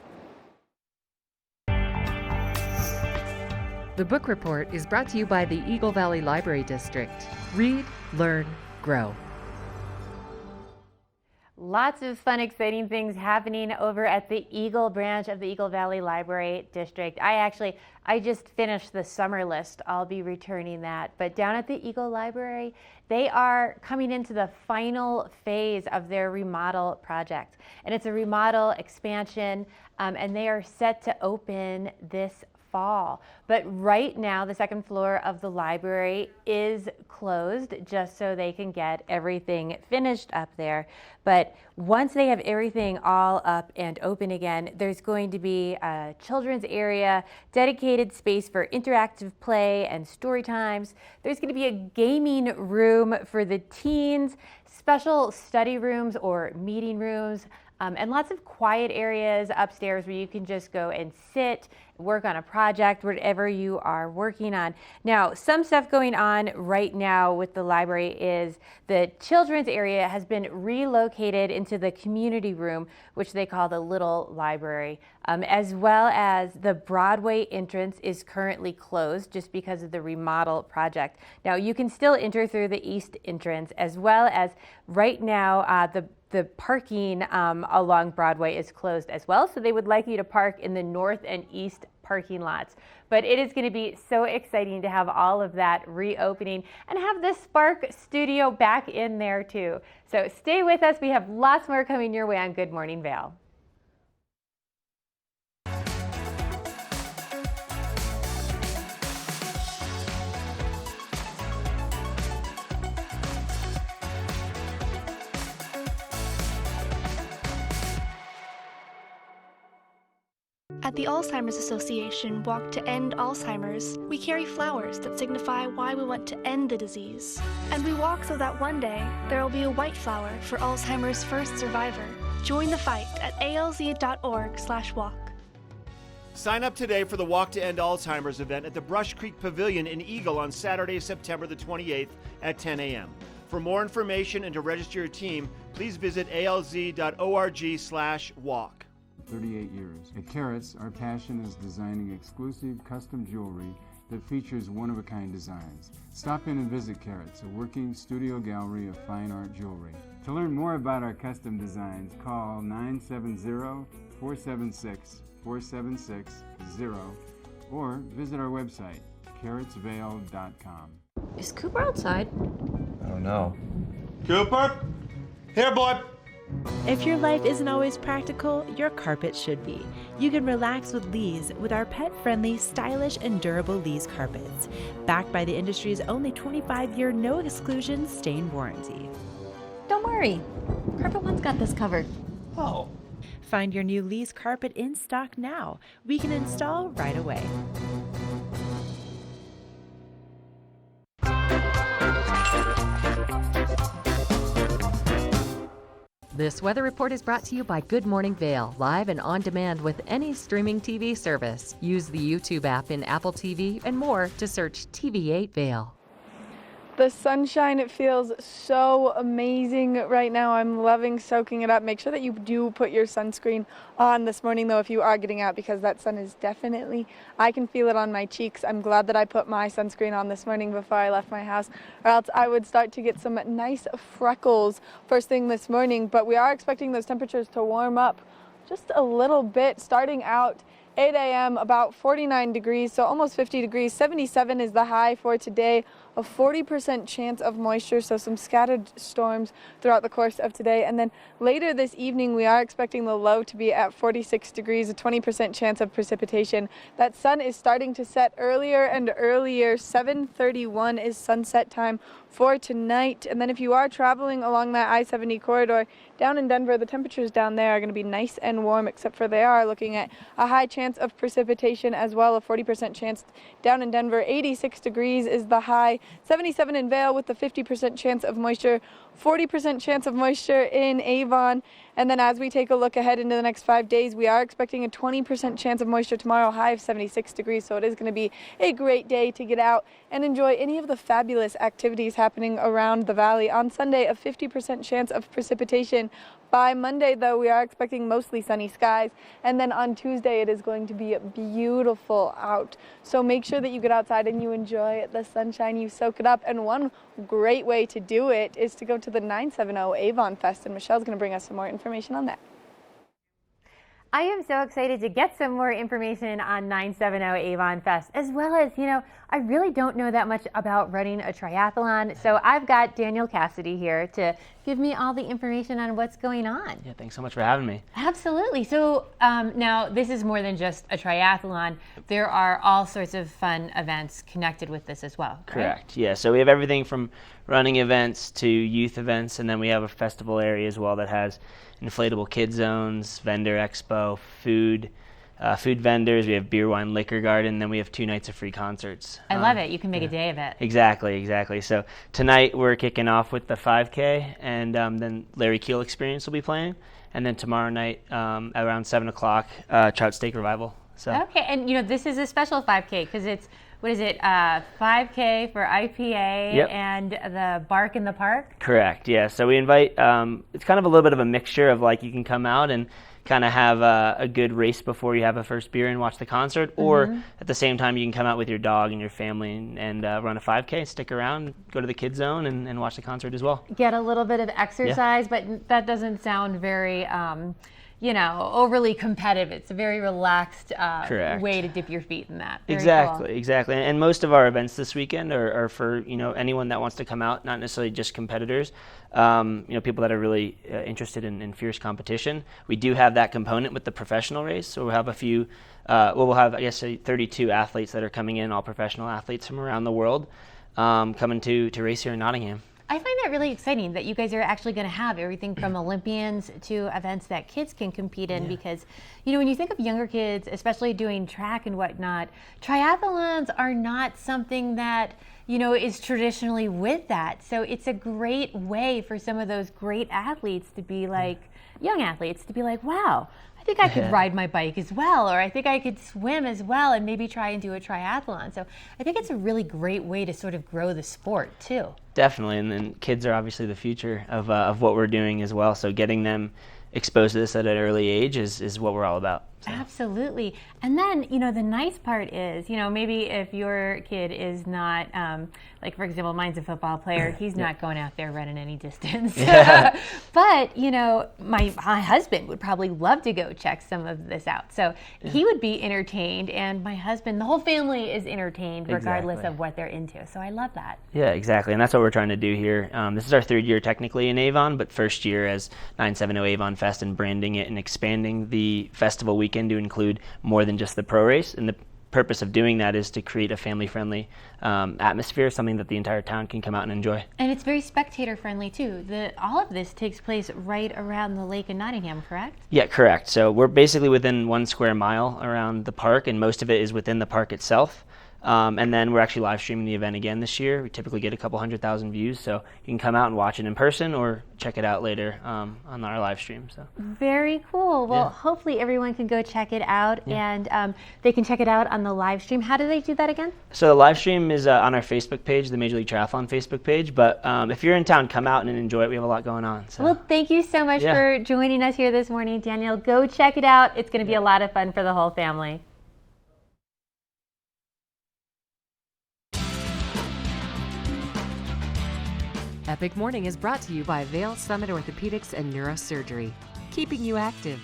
The book report is brought to you by the Eagle Valley Library District. Read, learn, grow.
Lots of fun, exciting things happening over at the Eagle branch of the Eagle Valley Library District. I just finished the summer list. I'll be returning that. But down at the Eagle Library, they are coming into the final phase of their remodel project. And it's a remodel expansion, and they are set to open this fall. But right now, the second floor of the library is closed just so they can get everything finished up there. But once they have everything all up and open again, there's going to be a children's area, dedicated space for interactive play and story times. There's going to be a gaming room for the teens, special study rooms or meeting rooms, and lots of quiet areas upstairs where you can just go and sit, work on a project, whatever you are working on. Now, some stuff going on right now with the library is the children's area has been relocated into the community room, which they call the Little Library, as well as the Broadway entrance is currently closed just because of the remodel project. Now, you can still enter through the east entrance, as well as right now the parking along Broadway is closed as well, so they would like you to park in the north and east parking lots. But it is going to be so exciting to have all of that reopening and have the Spark Studio back in there too. So stay with us. We have lots more coming your way on Good Morning Vail.
At the Alzheimer's Association Walk to End Alzheimer's, we carry flowers that signify why we want to end the disease. And we walk so that one day there will be a white flower for Alzheimer's first survivor. Join the fight at alz.org/walk.
Sign up today for the Walk to End Alzheimer's event at the Brush Creek Pavilion in Eagle on Saturday, September the 28th at 10 a.m. For more information and to register your team, please visit alz.org/walk.
38 years. At Carrots, our passion is designing exclusive custom jewelry that features one-of-a-kind designs. Stop in and visit Carrots, a working studio gallery of fine art jewelry. To learn more about our custom designs, call 970-476-4760 or visit our website, carrotsvale.com.
Is Cooper outside?
I don't know.
Cooper? Here, boy!
If your life isn't always practical, your carpet should be. You can relax with Lee's with our pet-friendly, stylish, and durable Lee's carpets. Backed by the industry's only 25-year no-exclusion stain warranty.
Don't worry, Carpet One's got this covered.
Oh.
Find your new Lee's carpet in stock now. We can install right away.
This weather report is brought to you by Good Morning Vail, live and on demand with any streaming TV service. Use the YouTube app in Apple TV and more to search TV8 Vail.
The sunshine, it feels so amazing right now. I'm loving soaking it up. Make sure that you do put your sunscreen on this morning, though, if you are getting out, because that sun is definitely, I can feel it on my cheeks. I'm glad that I put my sunscreen on this morning before I left my house, or else I would start to get some nice freckles first thing this morning. But we are expecting those temperatures to warm up just a little bit, starting out 8 a.m. about 49 degrees, so almost 50 degrees. 77 is the high for today. A 40% chance of moisture, so some scattered storms throughout the course of today. And then later this evening, we are expecting the low to be at 46 degrees, a 20% chance of precipitation. That sun is starting to set earlier and earlier. 7:31 is sunset time for tonight. And then if you are traveling along that I-70 corridor down in Denver, the temperatures down there are going to be nice and warm, except for they are looking at a high chance of precipitation as well, a 40% chance down in Denver. 86 degrees is the high. 77 in Vail with the 50% chance of moisture, 40% chance of moisture in Avon. And then as we take a look ahead into the next 5 days, we are expecting a 20% chance of moisture tomorrow, high of 76 degrees. So it is going to be a great day to get out and enjoy any of the fabulous activities happening around the valley. On Sunday, a 50% chance of precipitation, By Monday, though, we are expecting mostly sunny skies, and then on Tuesday it is going to be beautiful out. So make sure that you get outside and you enjoy the sunshine, you soak it up, and one great way to do it is to go to the 970 Avon Fest, and Michelle's going to bring us some more information on that.
I am so excited to get some more information on 970 Avon Fest, as well as, I really don't know that much about running a triathlon, so I've got Daniel Cassidy here to give me all the information on what's going on.
Yeah, thanks so much for having me.
Absolutely. So now this is more than just a triathlon. There are all sorts of fun events connected with this as well.
Correct.
Right?
Yeah, so we have everything from running events to youth events, and then we have a festival area as well that has inflatable kid zones, vendor expo, food vendors. We have beer, wine, liquor garden, and then we have 2 nights of free concerts.
I love it. You can make a day of it.
Exactly. So tonight we're kicking off with the 5K, and then Larry Keel Experience will be playing, and then tomorrow night around 7 o'clock, Trout Steak Revival. So.
Okay, and this is a special 5K because it's, 5K for IPA
Yep.
and the Bark in the Park?
Correct, yeah. So we invite, it's kind of a little bit of a mixture of you can come out and kind of have a good race before you have a first beer and watch the concert, or at the same time you can come out with your dog and your family and run a 5K, stick around, go to the kid zone and watch the concert as well.
Get a little bit of exercise, but that doesn't sound very overly competitive. It's a very relaxed way to dip your feet in that. Very
Exactly. And most of our events this weekend are for anyone that wants to come out, not necessarily just competitors. People that are really interested in fierce competition. We do have that component with the professional race, so we'll have a few. We'll have 32 athletes that are coming in, all professional athletes from around the world, coming to race here in Nottingham.
I find that really exciting that you guys are actually going to have everything from Olympians to events that kids can compete in, because, when you think of younger kids, especially doing track and whatnot, triathlons are not something that, is traditionally with that. So it's a great way for some of those great athletes to be young athletes to be wow, I think I could ride my bike as well, or I think I could swim as well, and maybe try and do a triathlon. So I think it's a really great way to sort of grow the sport too.
Definitely, and then kids are obviously the future of what we're doing as well. So getting them exposed to this at an early age is what we're all about. So.
Absolutely. And then, the nice part is, maybe if your kid is not, for example, mine's a football player, he's not going out there running any distance. Yeah. But, my husband would probably love to go check some of this out. So he would be entertained, and my husband, the whole family is entertained regardless of what they're into. So I love that.
Yeah, exactly. And that's what we're trying to do here. This is our 3rd year technically in Avon, but 1st year as 970 Avon Fest, and branding it and expanding the festival weekend to include more than just the pro race. And the purpose of doing that is to create a family-friendly atmosphere, something that the entire town can come out and enjoy.
And it's very spectator-friendly too. All of this takes place right around the lake in Nottingham, correct?
Yeah, correct. So we're basically within 1 square mile around the park, and most of it is within the park itself. And then we're actually live streaming the event again this year. We typically get a couple 100,000 views, so you can come out and watch it in person or check it out later on our live stream. So
very cool. Well, hopefully everyone can go check it out, and they can check it out on the live stream. How do they do that again?
So the live stream is on our Facebook page, the Major League Triathlon Facebook page. But if you're in town, come out and enjoy it. We have a lot going on. So.
Well, thank you so much for joining us here this morning, Daniel. Go check it out. It's going to be a lot of fun for the whole family.
Epic Morning is brought to you by Vail Summit Orthopedics and Neurosurgery, keeping you active.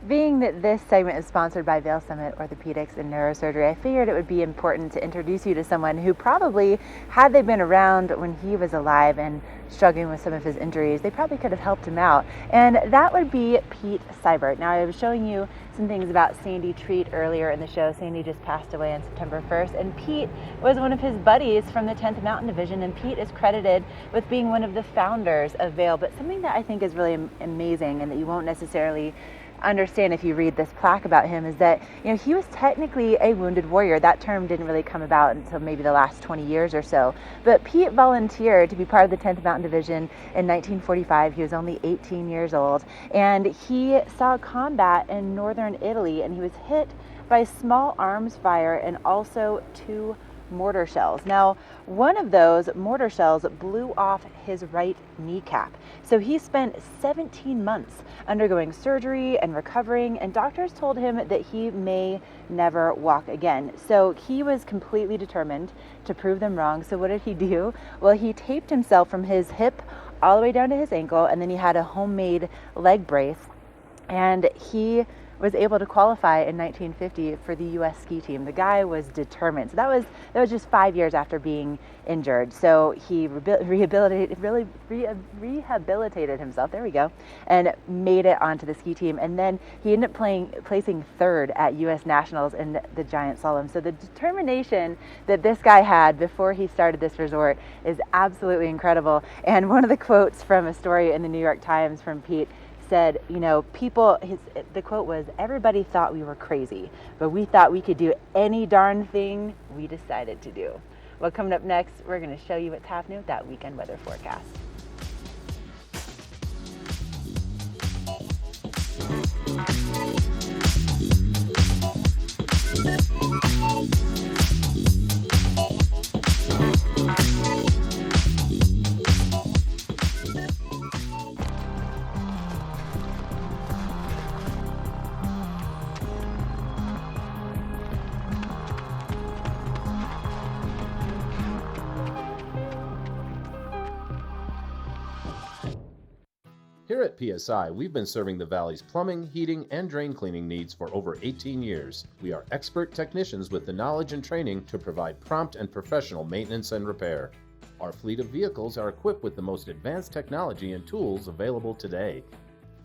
Being that this segment is sponsored by Vail Summit Orthopedics and Neurosurgery, I figured it would be important to introduce you to someone who probably, had they been around when he was alive and struggling with some of his injuries, they probably could have helped him out. And that would be Pete Seibert. Now, I was showing you some things about Sandy Treat earlier in the show. Sandy just passed away on September 1st, and Pete was one of his buddies from the 10th Mountain Division, and Pete is credited with being one of the founders of Vail. But something that I think is really amazing and that you won't necessarily understand if you read this plaque about him is that, he was technically a wounded warrior. That term didn't really come about until maybe the last 20 years or so. But Pete volunteered to be part of the 10th Mountain Division in 1945. He was only 18 years old, and he saw combat in northern Italy, and he was hit by small arms fire and also 2 mortar shells. Now, one of those mortar shells blew off his right kneecap. So he spent 17 months undergoing surgery and recovering, and doctors told him that he may never walk again. So he was completely determined to prove them wrong. So what did he do? Well, he taped himself from his hip all the way down to his ankle, and then he had a homemade leg brace, and he was able to qualify in 1950 for the U.S. ski team. The guy was determined. So that was just 5 years after being injured. So he rehabilitated himself. There we go, and made it onto the ski team. And then he ended up placing third at U.S. Nationals in the giant slalom. So the determination that this guy had before he started this resort is absolutely incredible. And one of the quotes from a story in the New York Times from Pete said, the quote was, "Everybody thought we were crazy, but we thought we could do any darn thing we decided to do." Well, coming up next, we're going to show you what's happening with that weekend weather forecast.
Here at PSI, we've been serving the Valley's plumbing, heating, and drain cleaning needs for over 18 years. We are expert technicians with the knowledge and training to provide prompt and professional maintenance and repair. Our fleet of vehicles are equipped with the most advanced technology and tools available today.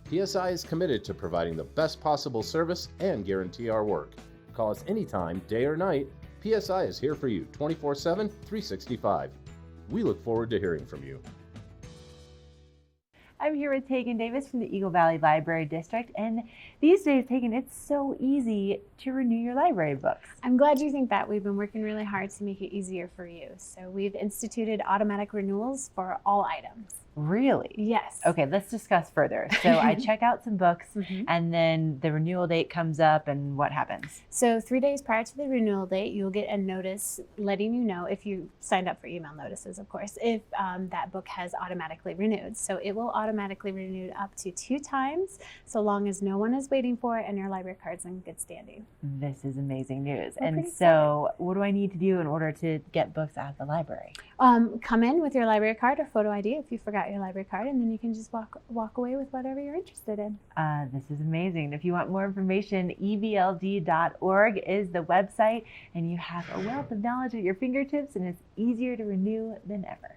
PSI is committed to providing the best possible service and guarantee our work. Call us anytime, day or night. PSI is here for you 24/7, 365. We look forward to hearing from you.
I'm here with Tegan Davis from the Eagle Valley Library District, and these days, Tegan, it's so easy to renew your library books.
I'm glad you think that. We've been working really hard to make it easier for you. So we've instituted automatic renewals for all items.
Really?
Yes.
Okay, let's discuss further. So I check out some books, and then the renewal date comes up, and what happens?
So 3 days prior to the renewal date, you'll get a notice letting you know, if you signed up for email notices, of course, if that book has automatically renewed. So it will automatically renew up to 2 times, so long as no one is waiting for it and your library card's in good standing.
This is amazing news.
We're
and
pretty
so what do I need to do in order to get books at the library?
Come in with your library card or photo ID if you forgot your library card, and then you can just walk away with whatever you're interested in.
This is amazing. If you want more information, evld.org is the website, and you have a wealth of knowledge at your fingertips, and it's easier to renew than ever.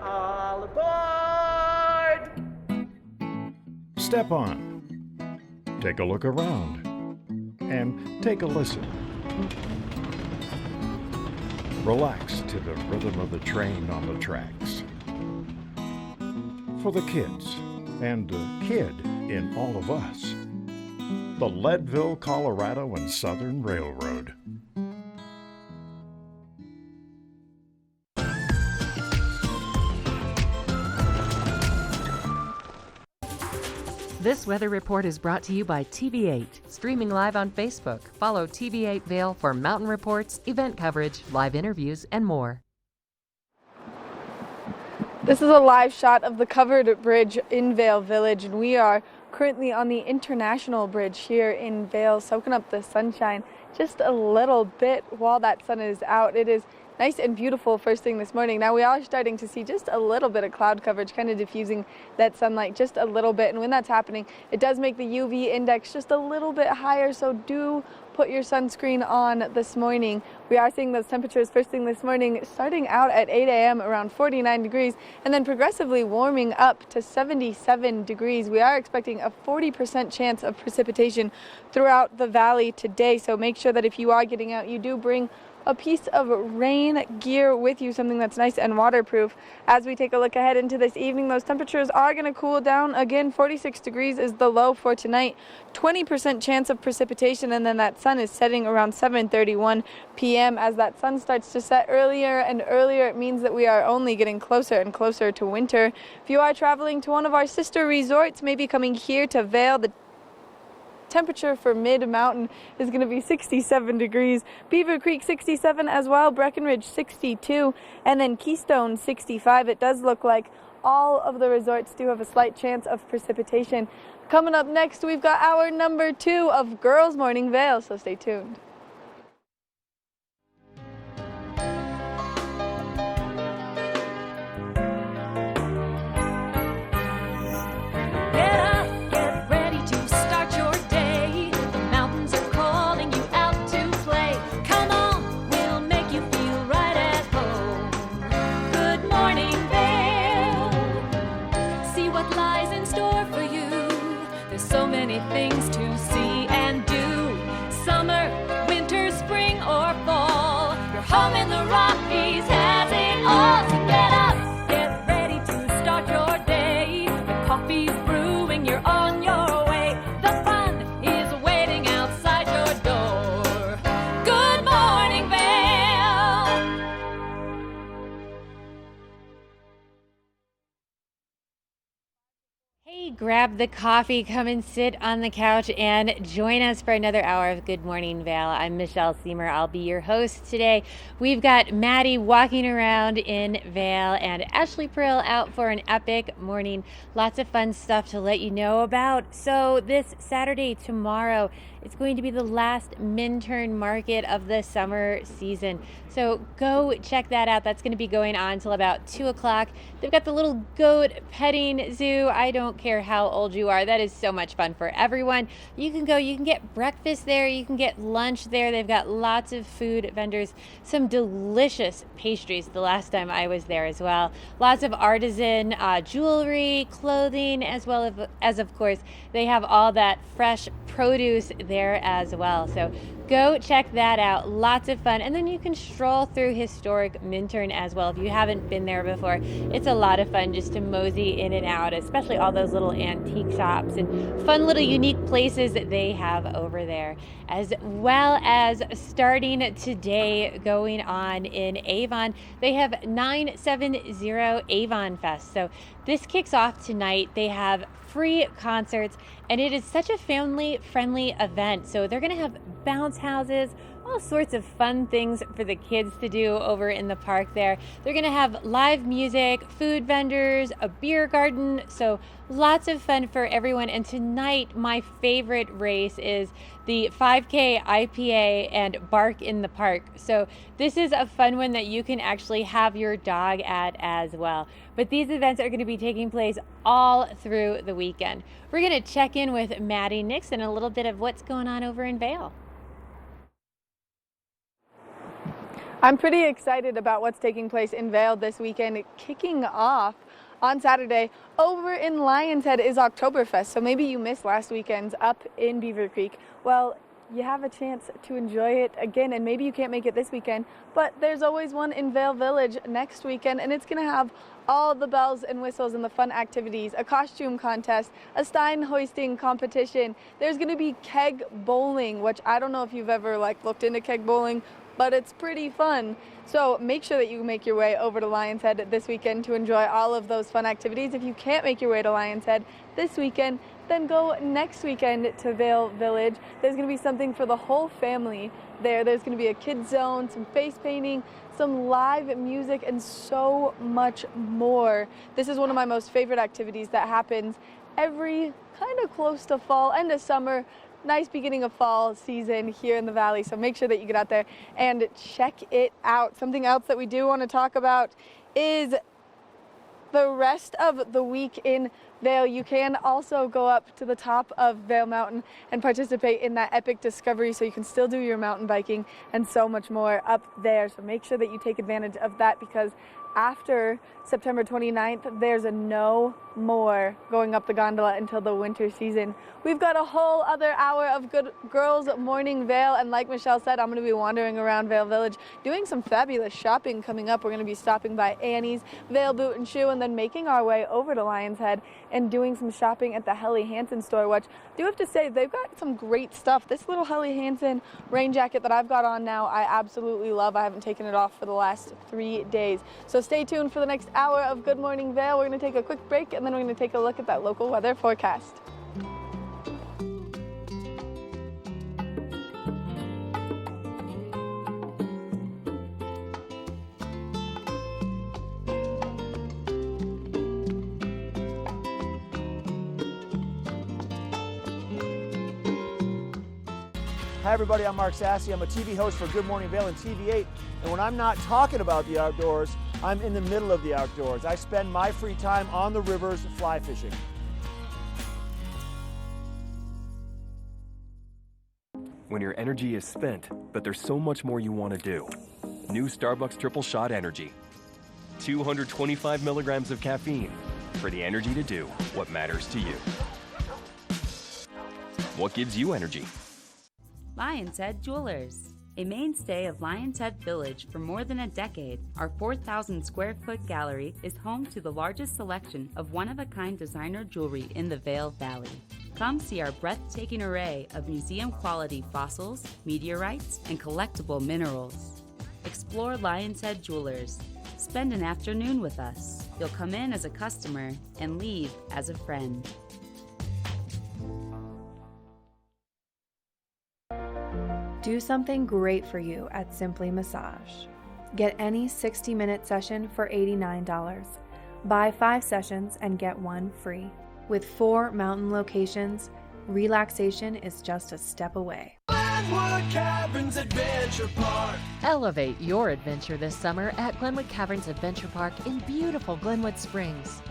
All aboard!
Step on. Take a look around. And take a listen. Relax to the rhythm of the train on the tracks. For the kids, and the kid in all of us, the Leadville, Colorado and Southern Railroad.
This weather report is brought to you by TV8. Streaming live on Facebook. Follow TV8 Vail for mountain reports, event coverage, live interviews, and more.
This is a live shot of the covered bridge in Vail Village, and we are currently on the International Bridge here in Vail, soaking up the sunshine just a little bit while that sun is out. It is nice and beautiful first thing this morning. Now we are starting to see just a little bit of cloud coverage, kind of diffusing that sunlight just a little bit. And when that's happening, it does make the UV index just a little bit higher. So do put your sunscreen on this morning. We are seeing those temperatures first thing this morning, starting out at 8 a.m. around 49 degrees, and then progressively warming up to 77 degrees. We are expecting a 40% chance of precipitation throughout the valley today. So make sure that if you are getting out, you do bring a piece of rain gear with you, something that's nice and waterproof. As we take a look ahead into this evening, those temperatures are going to cool down. Again, 46 degrees is the low for tonight, 20% chance of precipitation, and then that sun is setting around 7:31 p.m. As that sun starts to set earlier and earlier, it means that we are only getting closer and closer to winter. If you are traveling to one of our sister resorts, maybe coming here to Vail, temperature for Mid-Mountain is going to be 67 degrees. Beaver Creek 67 as well, Breckenridge 62, and then Keystone 65. It does look like all of the resorts do have a slight chance of precipitation. Coming up next, we've got our number 2 of Girls Morning Vail, so stay tuned.
Get up, get ready to start your day. The mountains are calling you out to play. Come on, we'll make you feel right at home. Good morning, Vail. See what lies in store for you. There's so many things to see and do. Summer, winter, spring, or fall. Your home in the Rockies has it all. So get up, get ready to start your day. The coffee's brewing, you're on your way. The fun is waiting outside your door. Good morning, Vail.
Hey, grab the coffee, come and sit on the couch and join us for another hour of Good Morning Vail. I'm Michelle Seymour. I'll be your host today. We've got Maddie walking around in Vail and Ashley Prill out for an epic morning. Lots of fun stuff to let you know about. So this Saturday, tomorrow, it's going to be the last Minturn market of the summer season. So go check that out. That's going to be going on until about 2 o'clock. They've got the little goat petting zoo. I don't care how old you are. That is so much fun for everyone. You can go, you can get breakfast there. You can get lunch there. They've got lots of food vendors, some delicious pastries the last time I was there as well. Lots of artisan jewelry, clothing, as well as of course, they have all that fresh produce there as well. So go check that out. Lots of fun. And then you can stroll through historic Minturn as well. If you haven't been there before, it's a lot of fun just to mosey in and out, especially all those little antique shops and fun little unique places that they have over there. As well as starting today going on in Avon, they have 970 Avon Fest. So this kicks off tonight. They have free concerts, and it is such a family-friendly event. So they're going to have bounce houses, all sorts of fun things for the kids to do over in the park there. They're going to have live music, food vendors, a beer garden, so lots of fun for everyone. And tonight, my favorite race is the 5K IPA and Bark in the Park. So this is a fun one that you can actually have your dog at as well. But these events are going to be taking place all through the weekend. We're going to check in with Maddie Nixon a little bit of what's going on over in Vail.
I'm pretty excited about what's taking place in Vail this weekend. Kicking off on Saturday over in Lion's Head is Oktoberfest. So maybe you missed last weekend's up in Beaver Creek. Well, you have a chance to enjoy it again, and maybe you can't make it this weekend, but there's always one in Vail Village next weekend, and it's going to have all the bells and whistles and the fun activities, a costume contest, a Stein hoisting competition. There's going to be keg bowling, which I don't know if you've ever looked into keg bowling, but it's pretty fun. So make sure that you make your way over to Lion's Head this weekend to enjoy all of those fun activities. If you can't make your way to Lion's Head this weekend, then go next weekend to Vail Village. There's going to be something for the whole family there. There's going to be a kids zone, some face painting, some live music, and so much more. This is one of my most favorite activities that happens every kind of close to fall, end of summer. Nice beginning of fall season here in the valley, so make sure that you get out there and check it out. Something else that we do want to talk about is the rest of the week in Vail. You can also go up to the top of Vail Mountain and participate in that epic discovery, so you can still do your mountain biking and so much more up there. So make sure that you take advantage of that, because after September 29th, there's a no more going up the gondola until the winter season. We've got a whole other hour of Good Girls Morning Vail, and like Michelle said, I'm going to be wandering around Vail Village doing some fabulous shopping coming up. We're going to be stopping by Annie's, Vail Boot and Shoe, and then making our way over to Lion's Head and doing some shopping at the Helly Hansen store, which I do have to say, they've got some great stuff. This little Helly Hansen rain jacket that I've got on now, I absolutely love. I haven't taken it off for the last 3 days. So stay tuned for the next hour of Good Morning Vail. We're going to take a quick break, and then we're going to take a look at that local weather forecast.
Hi everybody, I'm Mark Sassy. I'm a TV host for Good Morning Vail and TV8. And when I'm not talking about the outdoors, I'm in the middle of the outdoors. I spend my free time on the rivers fly fishing.
When your energy is spent, but there's so much more you want to do. New Starbucks Triple Shot Energy. 225 milligrams of caffeine for the energy to do what matters to you. What gives you energy?
Lion's Head Jewelers. A mainstay of Lion's Head Village for more than a decade, our 4,000 square foot gallery is home to the largest selection of one-of-a-kind designer jewelry in the Vail Valley. Come see our breathtaking array of museum-quality fossils, meteorites, and collectible minerals. Explore Lion's Head Jewelers. Spend an afternoon with us. You'll come in as a customer and leave as a friend.
Do something great for you at Simply Massage. Get any 60-minute session for $89. Buy 5 sessions and get 1 free. With 4 mountain locations, relaxation is just a step away.
Glenwood Caverns Adventure Park.
Elevate your adventure this summer at Glenwood Caverns Adventure Park in beautiful Glenwood Springs.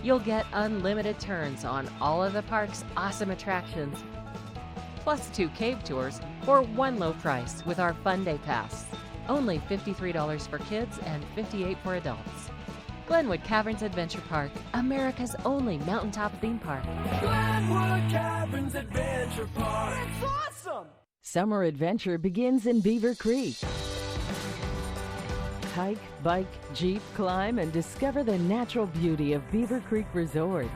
You'll get unlimited turns on all of the park's awesome attractions, plus 2 cave tours for one low price with our Fun Day Pass. Only $53 for kids and $58 for adults. Glenwood Caverns Adventure Park, America's only mountaintop theme park.
Glenwood Caverns Adventure Park. It's awesome!
Summer adventure begins in Beaver Creek. Hike, bike, jeep, climb, and discover the natural beauty of Beaver Creek Resort.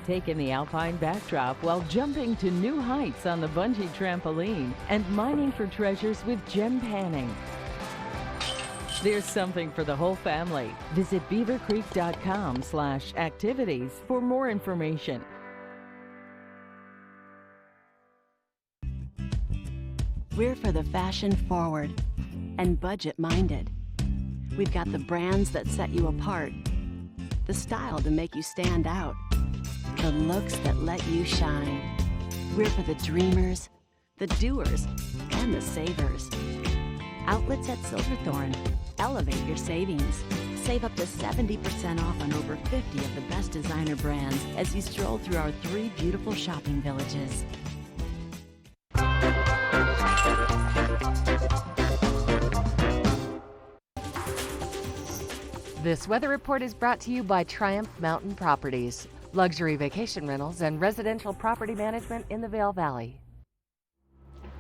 Take in the alpine backdrop while jumping to new heights on the bungee trampoline and mining for treasures with gem panning. There's something for the whole family. Visit beavercreek.com/activities for more information.
We're for the fashion forward and budget minded. We've got the brands that set you apart, the style to make you stand out, the looks that let you shine. We're for the dreamers, the doers, and the savers. Outlets at Silverthorne. Elevate your savings. Save up to 70% off on over 50 of the best designer brands as you stroll through our 3 beautiful shopping villages.
This weather report is brought to you by Triumph Mountain Properties, luxury vacation rentals and residential property management in the Vail Valley.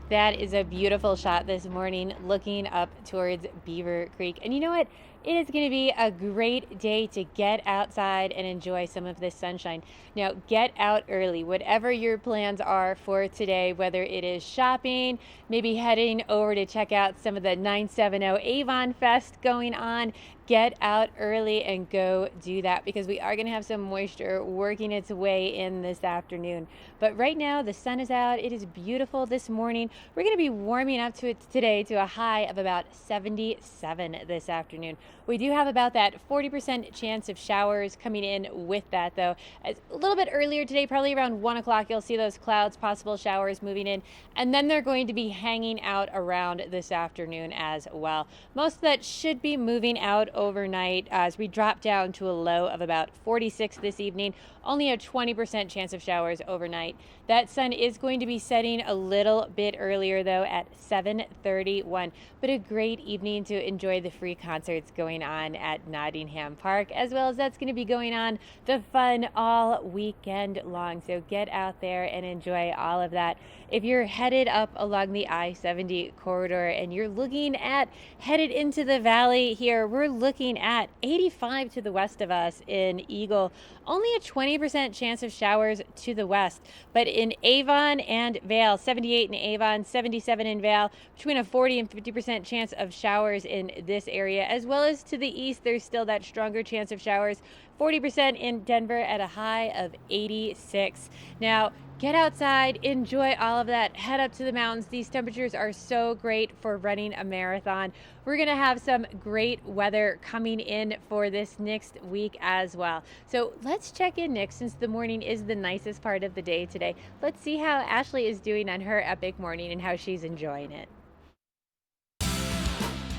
That is a beautiful shot this morning looking up towards Beaver Creek. And you know what? It is going to be a great day to get outside and enjoy some of this sunshine. Now, get out early. Whatever your plans are for today, whether it is shopping, maybe heading over to check out some of the 970 Avon Fest going on, get out early and go do that because we are going to have some moisture working its way in this afternoon. But right now, the sun is out. It is beautiful this morning. We're going to be warming up to it today to a high of about 77 this afternoon. We do have about that 40% chance of showers coming in with that, though. A little bit earlier today, probably around 1 o'clock, you'll see those clouds, possible showers moving in, and then they're going to be hanging out around this afternoon as well. Most of that should be moving out overnight as we drop down to a low of about 46 this evening. Only a 20% chance of showers overnight. That sun is going to be setting a little bit earlier, though, at 7:31. But a great evening to enjoy the free concerts going on at Nottingham Park, as well as that's going to be going on the fun all weekend long. So get out there and enjoy all of that. If you're headed up along the I-70 corridor and you're looking at headed into the valley here, we're looking at 85 to the west of us in Eagle. Only a 20% chance of showers to the west. But in Avon and Vail, 78 in Avon, 77 in Vail, between a 40 and 50% chance of showers in this area, as well as to the east, there's still that stronger chance of showers. 40% in Denver at a high of 86. Now, Get outside, enjoy all of that, head up to the mountains. These temperatures are so great for running a marathon. We're gonna have some great weather coming in for this next week as well. So let's check in, Nick, since the morning is the nicest part of the day today. Let's see how Ashley is doing on her epic morning and how she's enjoying it.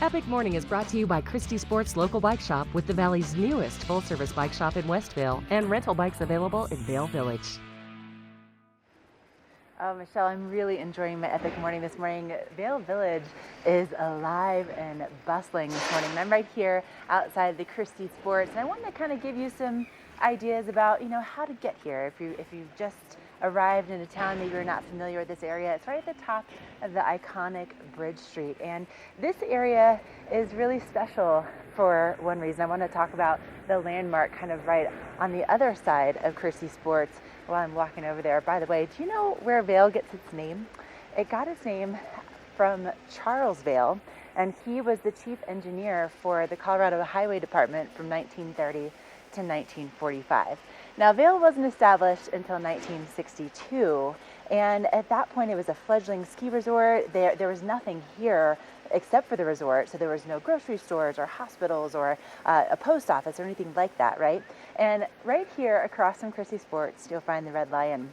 Epic Morning is brought to you by Christie Sports Local Bike Shop, with the Valley's newest full-service bike shop in Westvale and rental bikes available in Vale Village.
Oh, Michelle, I'm really enjoying my epic morning this morning. Vale Village is alive and bustling this morning. And I'm right here outside the Christie Sports, and I wanted to kind of give you some ideas about, how to get here. If you've just arrived in a town, maybe you're not familiar with this area, it's right at the top of the iconic Bridge Street. And this area is really special for one reason. I want to talk about the landmark kind of right on the other side of Christie Sports while I'm walking over there. By the way, do you know where Vale gets its name? It got its name from Charles Vale, and he was the chief engineer for the Colorado Highway Department from 1930 to 1945. Now, Vale wasn't established until 1962, and at that point it was a fledgling ski resort. There was nothing here except for the resort, so there was no grocery stores or hospitals or a post office or anything like that, right? And right here across from Christie Sports, you'll find the Red Lion,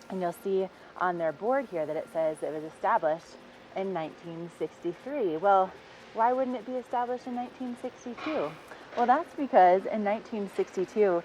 and you'll see on their board here that it says it was established in 1963. Well, why wouldn't it be established in 1962? Well, that's because in 1962,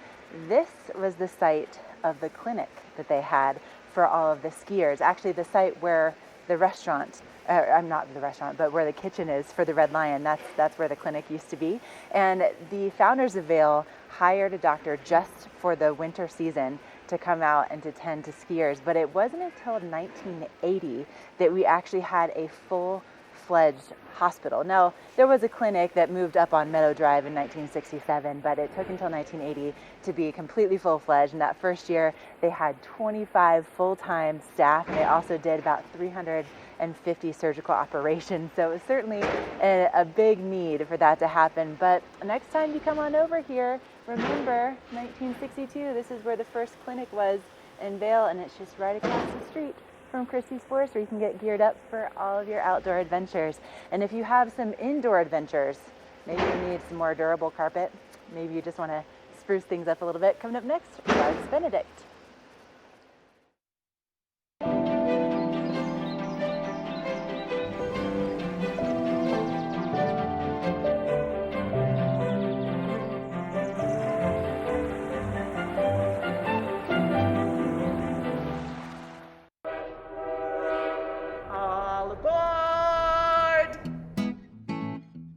this was the site of the clinic that they had for all of the skiers. Actually, the site where the restaurant, not the restaurant, but where the kitchen is for the Red Lion, that's where the clinic used to be. And the founders of Vale hired a doctor just for the winter season to come out and to tend to skiers. But it wasn't until 1980 that we actually had a full-fledged hospital. Now, there was a clinic that moved up on Meadow Drive in 1967, but it took until 1980 to be completely full-fledged. And that first year, they had 25 full-time staff, and they also did about 350 surgical operations. So it was certainly a big need for that to happen. But next time you come on over here, remember 1962, this is where the first clinic was in Vale, and it's just right across the street from Christie Sports, where you can get geared up for all of your outdoor adventures. And if you have some indoor adventures, maybe you need some more durable carpet, maybe you just want to spruce things up a little bit. Coming up next, Bugs Benedict.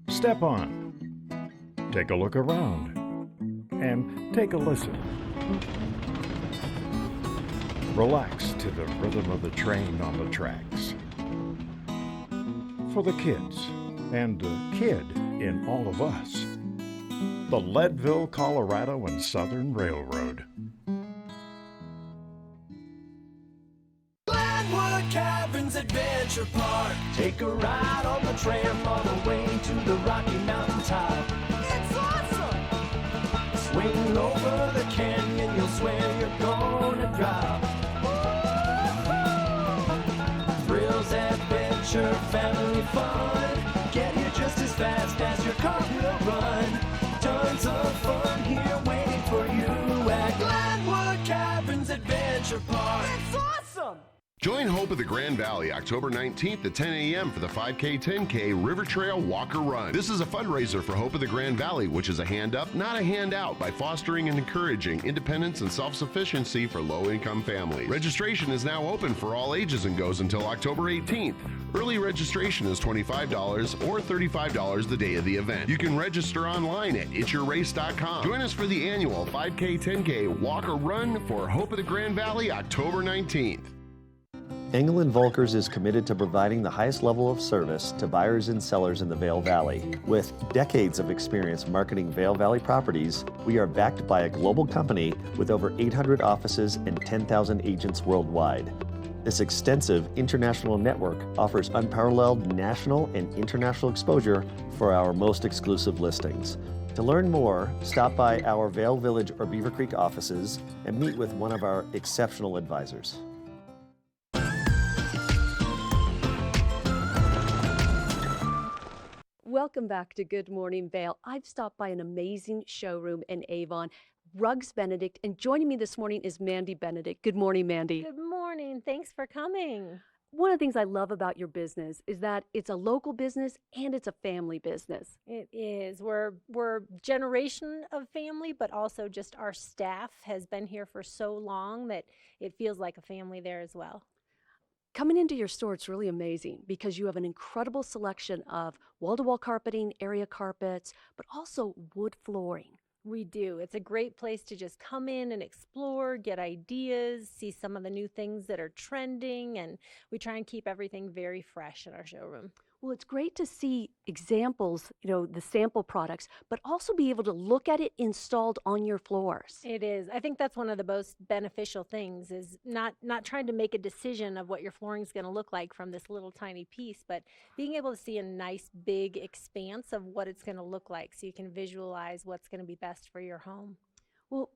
Step on, take a look around, and take a listen. Relax to the rhythm of the train on the tracks. For the kids, and the kid in all of us, the Leadville, Colorado and Southern Railroad.
Caverns Adventure Park. Take a ride on the tram all the way to the Rocky Mountain top. It's awesome! Swing over the canyon, you'll swear you're gonna drop. Thrills, adventure, family fun. Get here just as fast as your car will run. Tons of fun here waiting for you at Glenwood Caverns Adventure Park. It's awesome!
Join Hope of the Grand Valley October 19th at 10 a.m. for the 5K 10K River Trail Walker Run. This is a fundraiser for Hope of the Grand Valley, which is a hand up, not a handout, by fostering and encouraging independence and self-sufficiency for low-income families. Registration is now open for all ages and goes until October 18th. Early registration is $25 or $35 the day of the event. You can register online at itsyourrace.com. Join us for the annual 5K 10K Walker Run for Hope of the Grand Valley October 19th.
Engel & Volkers is committed to providing the highest level of service to buyers and sellers in the Vail Valley. With decades of experience marketing Vail Valley properties, we are backed by a global company with over 800 offices and 10,000 agents worldwide. This extensive international network offers unparalleled national and international exposure for our most exclusive listings. To learn more, stop by our Vail Village or Beaver Creek offices and meet with one of our exceptional advisors.
Welcome back to Good Morning Vale. I've stopped by an amazing showroom in Avon, Rugs Benedict, and joining me this morning is Mandy Benedict. Good morning, Mandy.
Good morning. Thanks for coming.
One of the things I love about your business is that it's a local business and it's a family business.
It is. We're generation of family, but also just our staff has been here for so long that it feels like a family there as well.
Coming into your store, it's really amazing because you have an incredible selection of wall-to-wall carpeting, area carpets, but also wood flooring.
We do. It's a great place to just come in and explore, get ideas, see some of the new things that are trending, and we try and keep everything very fresh in our showroom.
Well, it's great to see examples, the sample products, but also be able to look at it installed on your floors.
It is. I think that's one of the most beneficial things is not trying to make a decision of what your flooring is going to look like from this little tiny piece, but being able to see a nice big expanse of what it's going to look like so you can visualize what's going to be best for your home.
Well,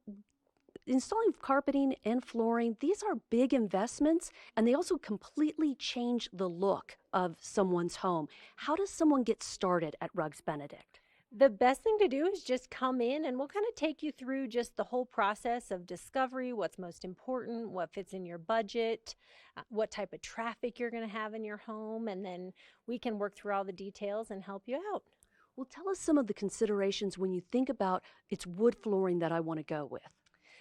installing carpeting and flooring, these are big investments, and they also completely change the look of someone's home. How does someone get started at Rugs Benedict?
The best thing to do is just come in and we'll kind of take you through just the whole process of discovery, what's most important, what fits in your budget, what type of traffic you're going to have in your home, and then we can work through all the details and help you out.
Well, tell us some of the considerations when you think about it's wood flooring that I want to go with.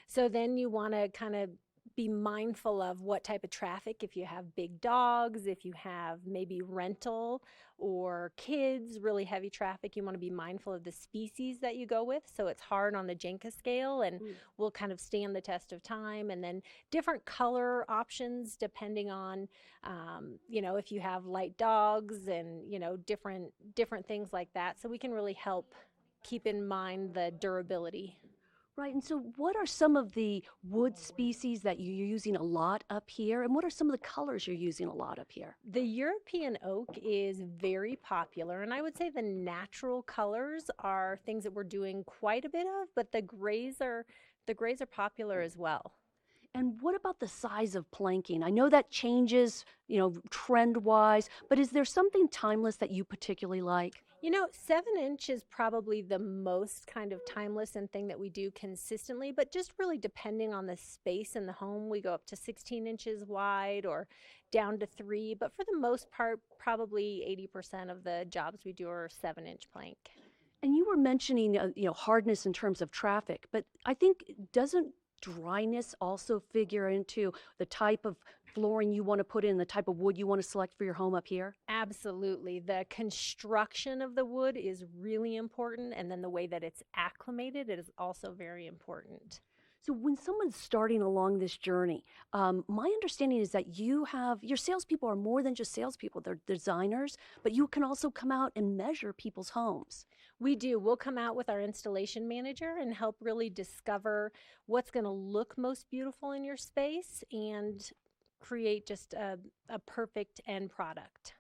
So then you want to kind of be mindful of what type of traffic, if you have big dogs, if you have maybe rental or kids, really heavy traffic, you want to be mindful of the species that you go with. So it's hard on the Jenka scale and will kind of stand the test of time. And then different color options depending on, if you have light dogs and, different things like that. So we can really help keep in mind the durability.
Right, and so what are some of the wood species that you're using a lot up here, and what are some of the colors you're using a lot up here?
The European oak is very popular, and I would say the natural colors are things that we're doing quite a bit of, but the grays are popular as well.
And what about the size of planking? I know that changes, trend-wise, but is there something timeless that you particularly like?
7-inch is probably the most kind of timeless and thing that we do consistently, but just really depending on the space in the home, we go up to 16 inches wide or down to 3, but for the most part, probably 80% of the jobs we do are 7-inch plank.
And you were mentioning, hardness in terms of traffic, but I think doesn't dryness also figure into the type of flooring you want to put in, the type of wood you want to select for your home up here?
Absolutely. The construction of the wood is really important, and then the way that it's acclimated is also very important.
So when someone's starting along this journey, my understanding is that your salespeople are more than just salespeople. They're designers, but you can also come out and measure people's homes.
We do. We'll come out with our installation manager and help really discover what's going to look most beautiful in your space and create just a perfect end product.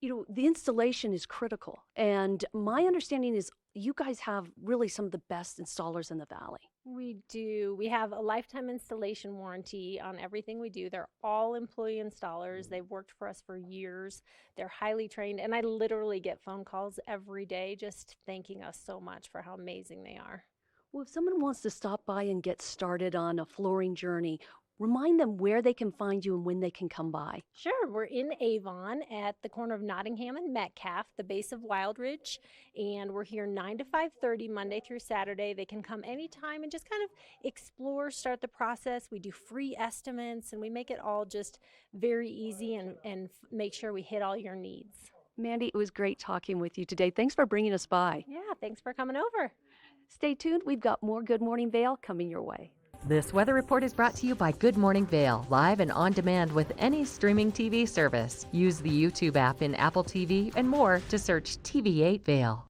The installation is critical, and my understanding is you guys have really some of the best installers in the Valley.
We do. We have a lifetime installation warranty on everything we do. They're all employee installers. They've worked for us for years. They're highly trained, and I literally get phone calls every day just thanking us so much for how amazing they are.
Well, if someone wants to stop by and get started on a flooring journey, remind them where they can find you and when they can come by.
Sure. We're in Avon at the corner of Nottingham and Metcalf, the base of Wildridge, and we're here 9 to 5:30 Monday through Saturday. They can come anytime and just kind of explore, start the process. We do free estimates, and we make it all just very easy and make sure we hit all your needs.
Mandy, it was great talking with you today. Thanks for bringing us by.
Yeah, thanks for coming over.
Stay tuned. We've got more Good Morning Vale coming your way.
This weather report is brought to you by Good Morning Vale, live and on demand with any streaming TV service. Use the YouTube app in Apple TV and more to search TV8 Vale.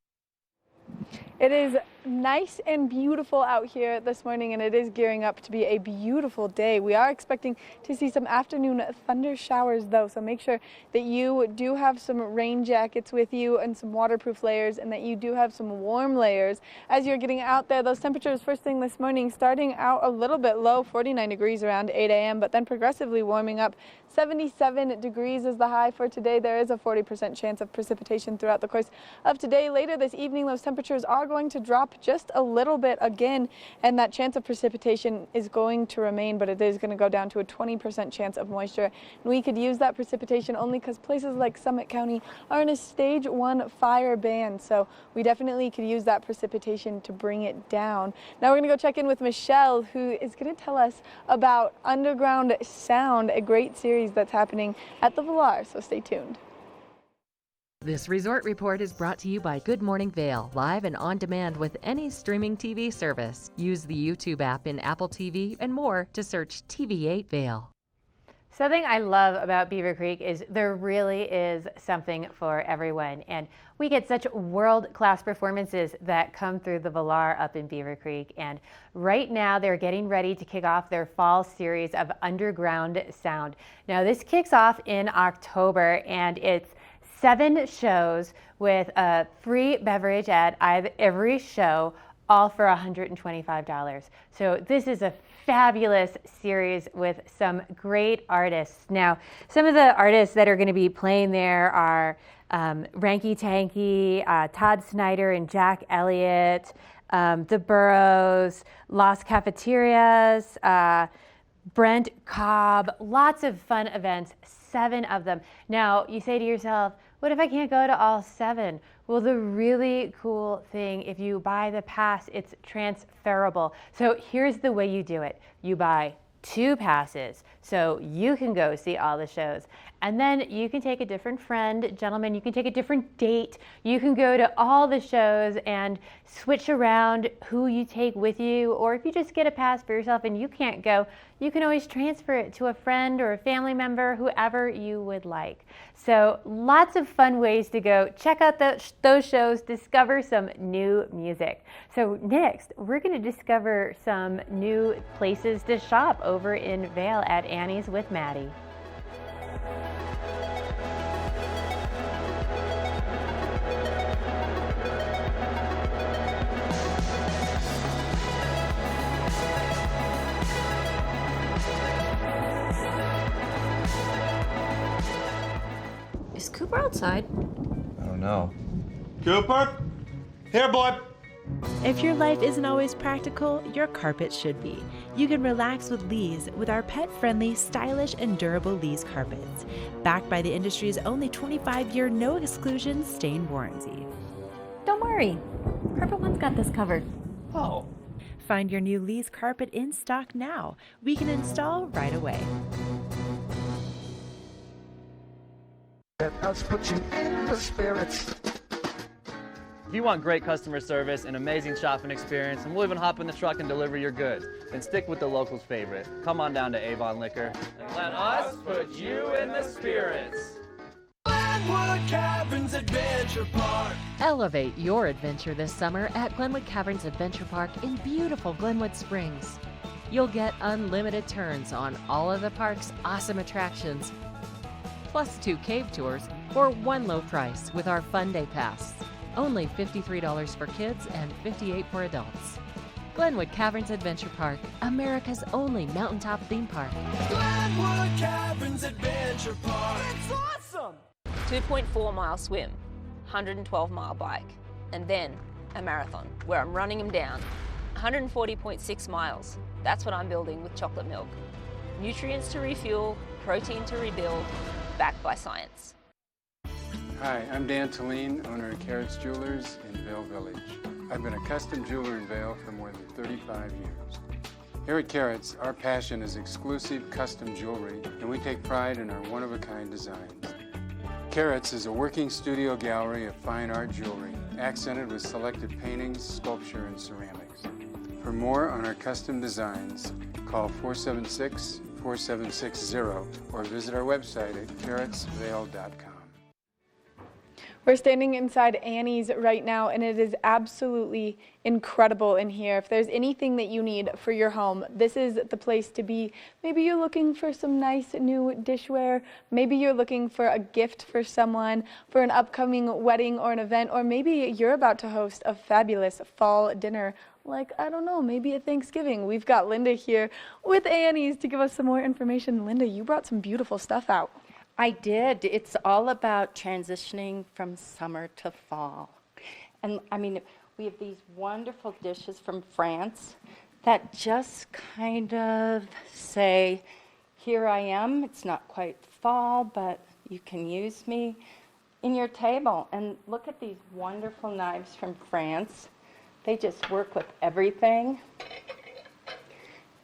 It is nice and beautiful out here this morning, and it is gearing up to be a beautiful day. We are expecting to see some afternoon thunder showers though, so make sure that you do have some rain jackets with you and some waterproof layers, and that you do have some warm layers as you're getting out there. Those temperatures first thing this morning starting out a little bit low, 49 degrees around 8 a.m., but then progressively warming up. 77 degrees is the high for today. There is a 40% chance of precipitation throughout the course of today. Later this evening, those temperatures are going to drop just a little bit again, and that chance of precipitation is going to remain, but it is going to go down to a 20% chance of moisture. And we could use that precipitation only because places like Summit County are in a stage 1 fire ban, so we definitely could use that precipitation to bring it down. Now we're going to go check in with Michelle, who is going to tell us about Underground Sound, a great series that's happening at the Villar, so stay tuned.
This resort report is brought to you by Good Morning Vail, live and on demand with any streaming TV service. Use the YouTube app in Apple TV and more to search TV8 Vail.
Something I love about Beaver Creek is there really is something for everyone, and we get such world-class performances that come through the Villar up in Beaver Creek. And right now they're getting ready to kick off their fall series of Underground Sound. Now this kicks off in October, and it's 7 shows with a free beverage at every show, all for $125. So this is a fabulous series with some great artists. Now, some of the artists that are going to be playing there are Ranky Tanky, Todd Snyder and Jack Elliott, The Burrows, Las Cafeterias, Brent Cobb, lots of fun events, 7 of them. Now, you say to yourself, what if I can't go to all 7? Well, the really cool thing, if you buy the pass, it's transferable. So here's the way you do it. You buy 2 passes so you can go see all the shows. And then you can take a different friend, gentlemen, you can take a different date. You can go to all the shows and switch around who you take with you. Or if you just get a pass for yourself and you can't go, you can always transfer it to a friend or a family member, whoever you would like. So lots of fun ways to go. Check out those shows, discover some new music. So next, we're going to discover some new places to shop over in Vail at Annie's with Maddie.
Is Cooper outside?
I don't know.
Cooper? Here, boy.
If your life isn't always practical, your carpet should be. You can relax with Lee's with our pet-friendly, stylish, and durable Lee's carpets. Backed by the industry's only 25-year no-exclusion stain warranty.
Don't worry. Carpet One's got this covered.
Oh.
Find your new Lee's carpet in stock now. We can install right away.
Let us put you in the spirits.
If you want great customer service and amazing shopping experience, and we'll even hop in the truck and deliver your goods, then stick with the locals' favorite. Come on down to Avon Liquor.
And let us put you in the spirits. Glenwood Caverns Adventure Park.
Elevate your adventure this summer at Glenwood Caverns Adventure Park in beautiful Glenwood Springs. You'll get unlimited turns on all of the park's awesome attractions, plus 2 cave tours for one low price with our Fun Day Pass. Only $53 for kids and $58 for adults. Glenwood Caverns Adventure Park, America's only mountaintop theme park.
Glenwood Caverns Adventure Park. It's awesome!
2.4-mile swim, 112-mile bike, and then a marathon where I'm running them down. 140.6 miles. That's what I'm building with chocolate milk. Nutrients to refuel, protein to rebuild, backed by science.
Hi, I'm Dan Talene, owner of Carrots Jewelers in Vail Village. I've been a custom jeweler in Vail for more than 35 years. Here at Carrots, our passion is exclusive custom jewelry, and we take pride in our one-of-a-kind designs. Carrots is a working studio gallery of fine art jewelry, accented with selected paintings, sculpture, and ceramics. For more on our custom designs, call 476-4760 or visit our website at carrotsvail.com.
We're standing inside Annie's right now, and it is absolutely incredible in here. If there's anything that you need for your home, this is the place to be. Maybe you're looking for some nice new dishware. Maybe you're looking for a gift for someone for an upcoming wedding or an event, or maybe you're about to host a fabulous fall dinner. Like, I don't know, maybe at Thanksgiving. We've got Linda here with Annie's to give us some more information. Linda, you brought some beautiful stuff out.
I did. It's all about transitioning from summer to fall. And I mean, we have these wonderful dishes from France that just kind of say, here I am. It's not quite fall, but you can use me in your table. And look at these wonderful knives from France. They just work with everything.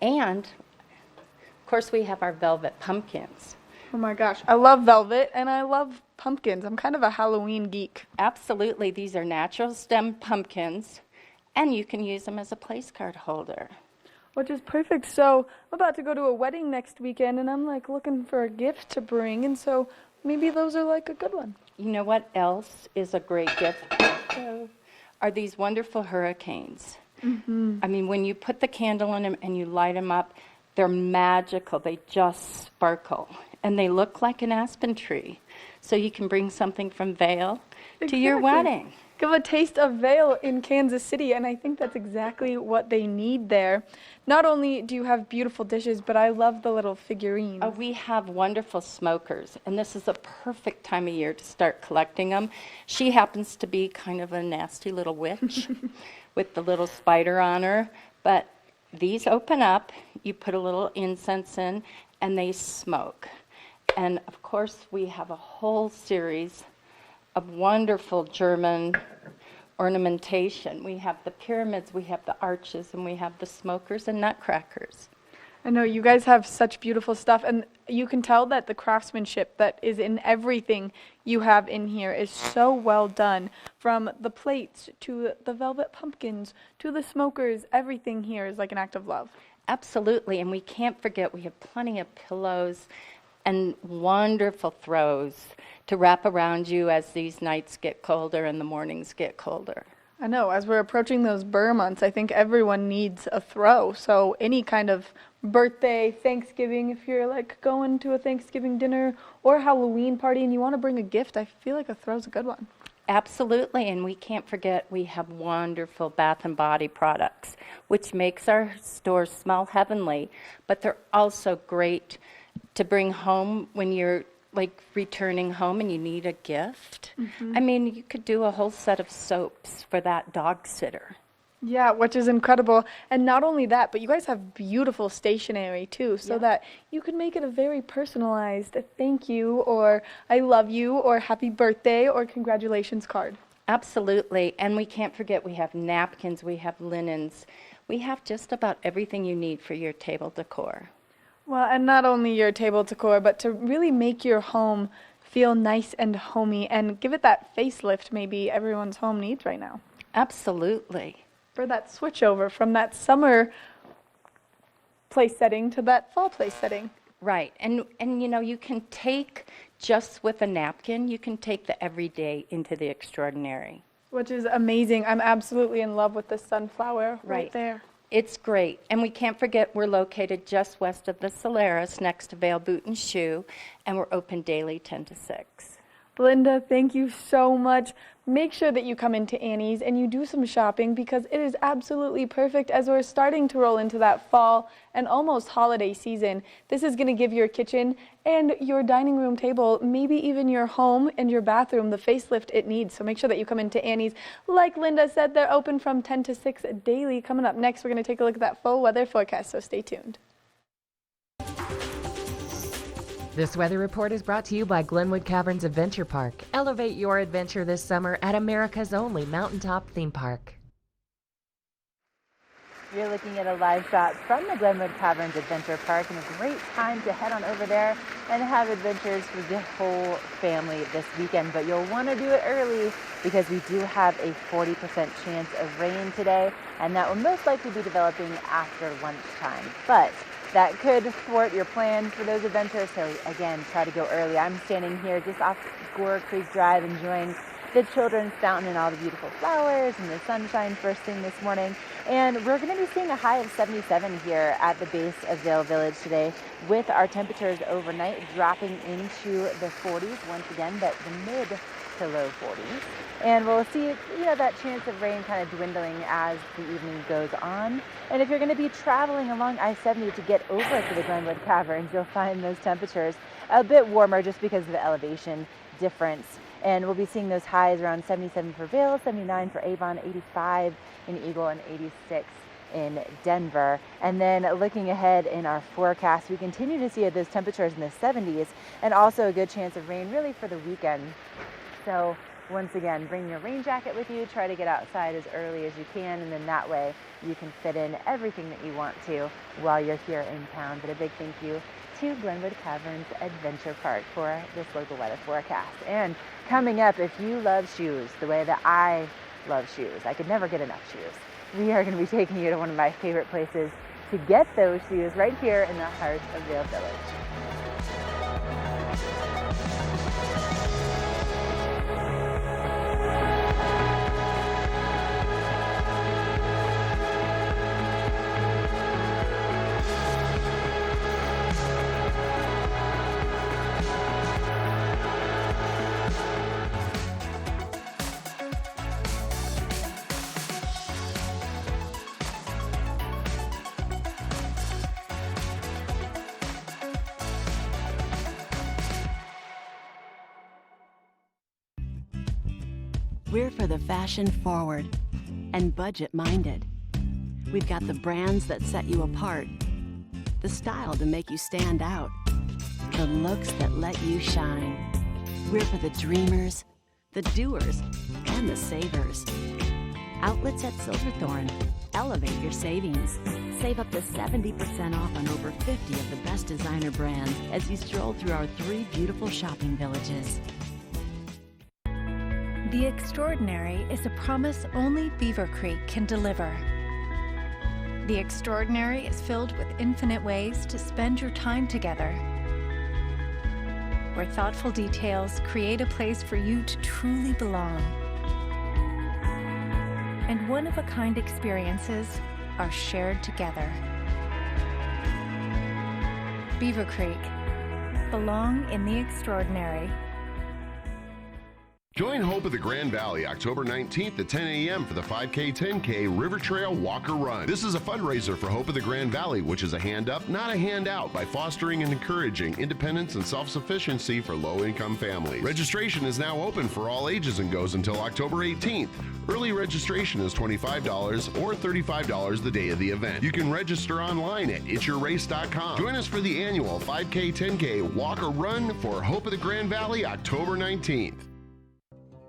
And, of course, we have our velvet pumpkins.
Oh my gosh, I love velvet and I love pumpkins. I'm kind of a Halloween geek.
Absolutely, these are natural stem pumpkins, and you can use them as a place card holder.
Which is perfect. So I'm about to go to a wedding next weekend, and I'm like looking for a gift to bring, and so maybe those are like a good one.
You know what else is a great gift? Are these wonderful hurricanes.
Mm-hmm.
I mean, when you put the candle in them and you light them up, they're magical. They just sparkle. And they look like an aspen tree. So you can bring something from Vail to your wedding.
Give a taste of Vail in Kansas City, and I think that's exactly what they need there. Not only do you have beautiful dishes, but I love the little figurines.
We have wonderful smokers, and this is a perfect time of year to start collecting them. She happens to be kind of a nasty little witch with the little spider on her, but these open up, you put a little incense in, and they smoke. And of course, we have a whole series of wonderful German ornamentation. We have the pyramids, we have the arches, and we have the smokers and nutcrackers.
I know you guys have such beautiful stuff, and you can tell that the craftsmanship that is in everything you have in here is so well done. From the plates to the velvet pumpkins to the smokers, everything here is like an act of love.
Absolutely, and we can't forget we have plenty of pillows and wonderful throws to wrap around you as these nights get colder and the mornings get colder.
I know, as we're approaching those burr months, I think everyone needs a throw. So any kind of birthday, Thanksgiving, if you're like going to a Thanksgiving dinner or Halloween party and you want to bring a gift, I feel like a throw's a good one.
Absolutely, and we can't forget we have wonderful Bath and Body products, which makes our stores smell heavenly, but they're also great to bring home when you're like returning home and you need a gift.
Mm-hmm.
I mean, you could do a whole set of soaps for that dog sitter.
Yeah, which is incredible. And not only that, but you guys have beautiful stationery too, so that you can make it a very personalized thank you or I love you or happy birthday or congratulations card.
Absolutely, and we can't forget we have napkins, we have linens. We have just about everything you need for your table decor.
Well, and not only your table decor, but to really make your home feel nice and homey and give it that facelift maybe everyone's home needs right now.
Absolutely.
For that switch over from that summer place setting to that fall place setting.
Right, and you know, you can take, just with a napkin, you can take the everyday into the extraordinary.
Which is amazing. I'm absolutely in love with the sunflower right there.
It's great. And we can't forget we're located just west of the Solaris next to Vail Boot and Shoe, and we're open daily 10 to 6.
Linda, thank you so much. Make sure that you come into Annie's and you do some shopping because it is absolutely perfect as we're starting to roll into that fall and almost holiday season. This is going to give your kitchen and your dining room table, maybe even your home and your bathroom, the facelift it needs. So make sure that you come into Annie's. Like Linda said, they're open from 10 to 6 daily. Coming up next, we're going to take a look at that full weather forecast, so stay tuned.
This weather report is brought to you by Glenwood Caverns Adventure Park. Elevate your adventure this summer at America's only mountaintop theme park.
You're looking at a live shot from the Glenwood Caverns Adventure Park, and a great time to head on over there and have adventures for the whole family this weekend. But you'll want to do it early because we do have a 40% chance of rain today, and that will most likely be developing after lunchtime. But that could thwart your plans for those adventures, so again, try to go early. I'm standing here just off Gore Creek Drive enjoying the children's fountain and all the beautiful flowers and the sunshine first thing this morning. And we're going to be seeing a high of 77 here at the base of Vail Village today, with our temperatures overnight dropping into the 40s once again, but the mid to low 40s. And we'll see, that chance of rain kind of dwindling as the evening goes on. And if you're going to be traveling along I-70 to get over to the Glenwood Caverns, you'll find those temperatures a bit warmer just because of the elevation difference. And we'll be seeing those highs around 77 for Vail, 79 for Avon, 85 in Eagle, and 86 in Denver. And then looking ahead in our forecast, we continue to see those temperatures in the 70s and also a good chance of rain really for the weekend. So once again, bring your rain jacket with you, try to get outside as early as you can, and then that way you can fit in everything that you want to while you're here in town. But a big thank you to Glenwood Caverns Adventure Park for this local weather forecast. And coming up, if you love shoes the way that I love shoes, I could never get enough shoes, we are going to be taking you to one of my favorite places to get those shoes right here in the heart of Vail Village.
We're for the fashion forward and budget minded. We've got the brands that set you apart, the style to make you stand out, the looks that let you shine. We're for the dreamers, the doers, and the savers. Outlets at Silverthorne. Elevate your savings. Save up to 70% off on over 50 of the best designer brands as you stroll through our 3 beautiful shopping villages.
The extraordinary is a promise only Beaver Creek can deliver. The extraordinary is filled with infinite ways to spend your time together, where thoughtful details create a place for you to truly belong. And one-of-a-kind experiences are shared together. Beaver Creek. Belong in the extraordinary.
Join Hope of the Grand Valley October 19th at 10 a.m. for the 5K 10K River Trail Walker Run. This is a fundraiser for Hope of the Grand Valley, which is a hand up, not a handout, by fostering and encouraging independence and self-sufficiency for low-income families. Registration is now open for all ages and goes until October 18th. Early registration is $25 or $35 the day of the event. You can register online at itsyourrace.com. Join us for the annual 5K 10K Walker Run for Hope of the Grand Valley October 19th.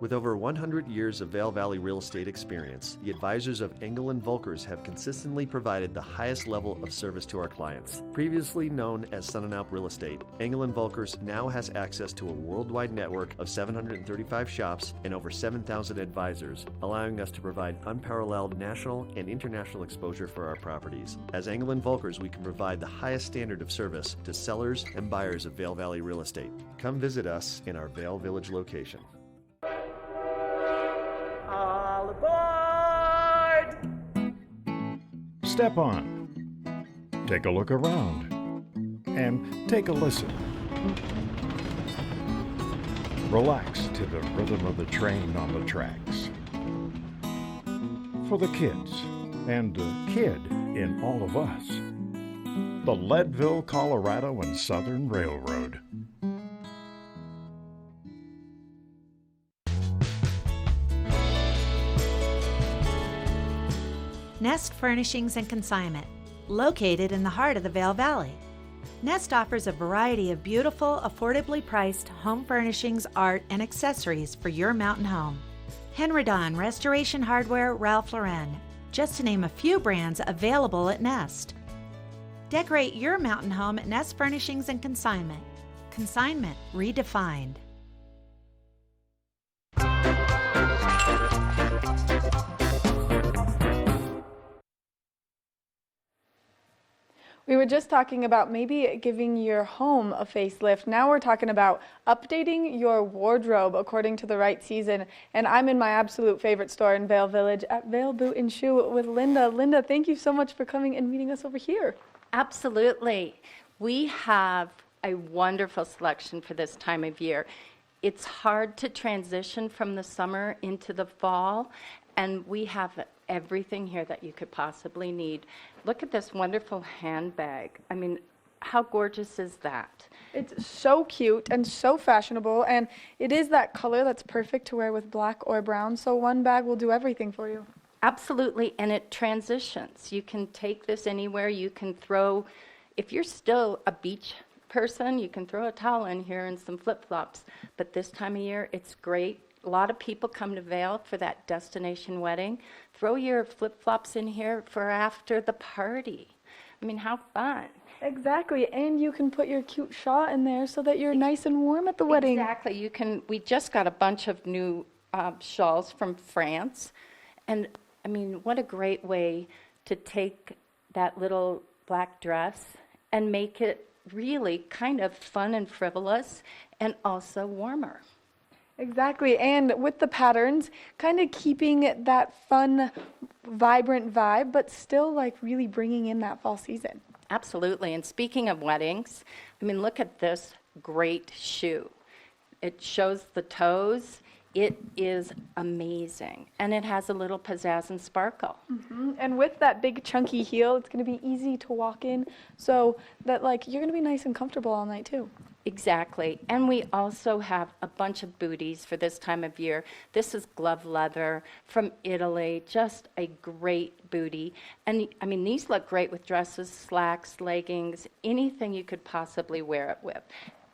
With over 100 years of Vail Valley real estate experience, the advisors of Engel & Volkers have consistently provided the highest level of service to our clients. Previously known as Sun & Alp Real Estate, Engel & Volkers now has access to a worldwide network of 735 shops and over 7,000 advisors, allowing us to provide unparalleled national and international exposure for our properties. As Engel & Volkers, we can provide the highest standard of service to sellers and buyers of Vail Valley real estate. Come visit us in our Vail Village location.
All aboard!
Step on, take a look around, and take a listen. Relax to the rhythm of the train on the tracks. For the kids, and the kid in all of us, the Leadville, Colorado and Southern Railroad.
Nest Furnishings and Consignment, located in the heart of the Vail Valley. Nest offers a variety of beautiful, affordably priced home furnishings, art, and accessories for your mountain home. Henredon, Restoration Hardware, Ralph Lauren, just to name a few brands available at Nest. Decorate your mountain home at Nest Furnishings and Consignment. Consignment redefined.
We were just talking about maybe giving your home a facelift. Now we're talking about updating your wardrobe according to the right season. And I'm in my absolute favorite store in Vail Village at Vail Boot and Shoe with Linda. Linda, thank you so much for coming and meeting us over here.
Absolutely. We have a wonderful selection for this time of year. It's hard to transition from the summer into the fall, and we have everything here that you could possibly need. Look at this wonderful handbag. I mean, how gorgeous is that?
It's so cute and so fashionable, and it is that color that's perfect to wear with black or brown, so one bag will do everything for you.
Absolutely, and it transitions. You can take this anywhere. You can throw, if you're still a beach person, you can throw a towel in here and some flip-flops, but this time of year, it's great. A lot of people come to Vail for that destination wedding. Throw your flip-flops in here for after the party. I mean, how fun.
Exactly, and you can put your cute shawl in there so that you're nice and warm at the wedding.
Exactly. You can. We just got a bunch of new shawls from France, and I mean, what a great way to take that little black dress and make it really kind of fun and frivolous and also warmer.
Exactly, and with the patterns, kind of keeping that fun, vibrant vibe, but still like really bringing in that fall season.
Absolutely, and speaking of weddings, I mean, look at this great shoe. It shows the toes. It is amazing, and it has a little pizzazz and sparkle.
Mm-hmm. And with that big chunky heel, it's going to be easy to walk in, so that like you're going to be nice and comfortable all night too.
Exactly, and we also have a bunch of booties for this time of year. This is glove leather from Italy, just a great booty. And I mean, these look great with dresses, slacks, leggings, anything you could possibly wear it with.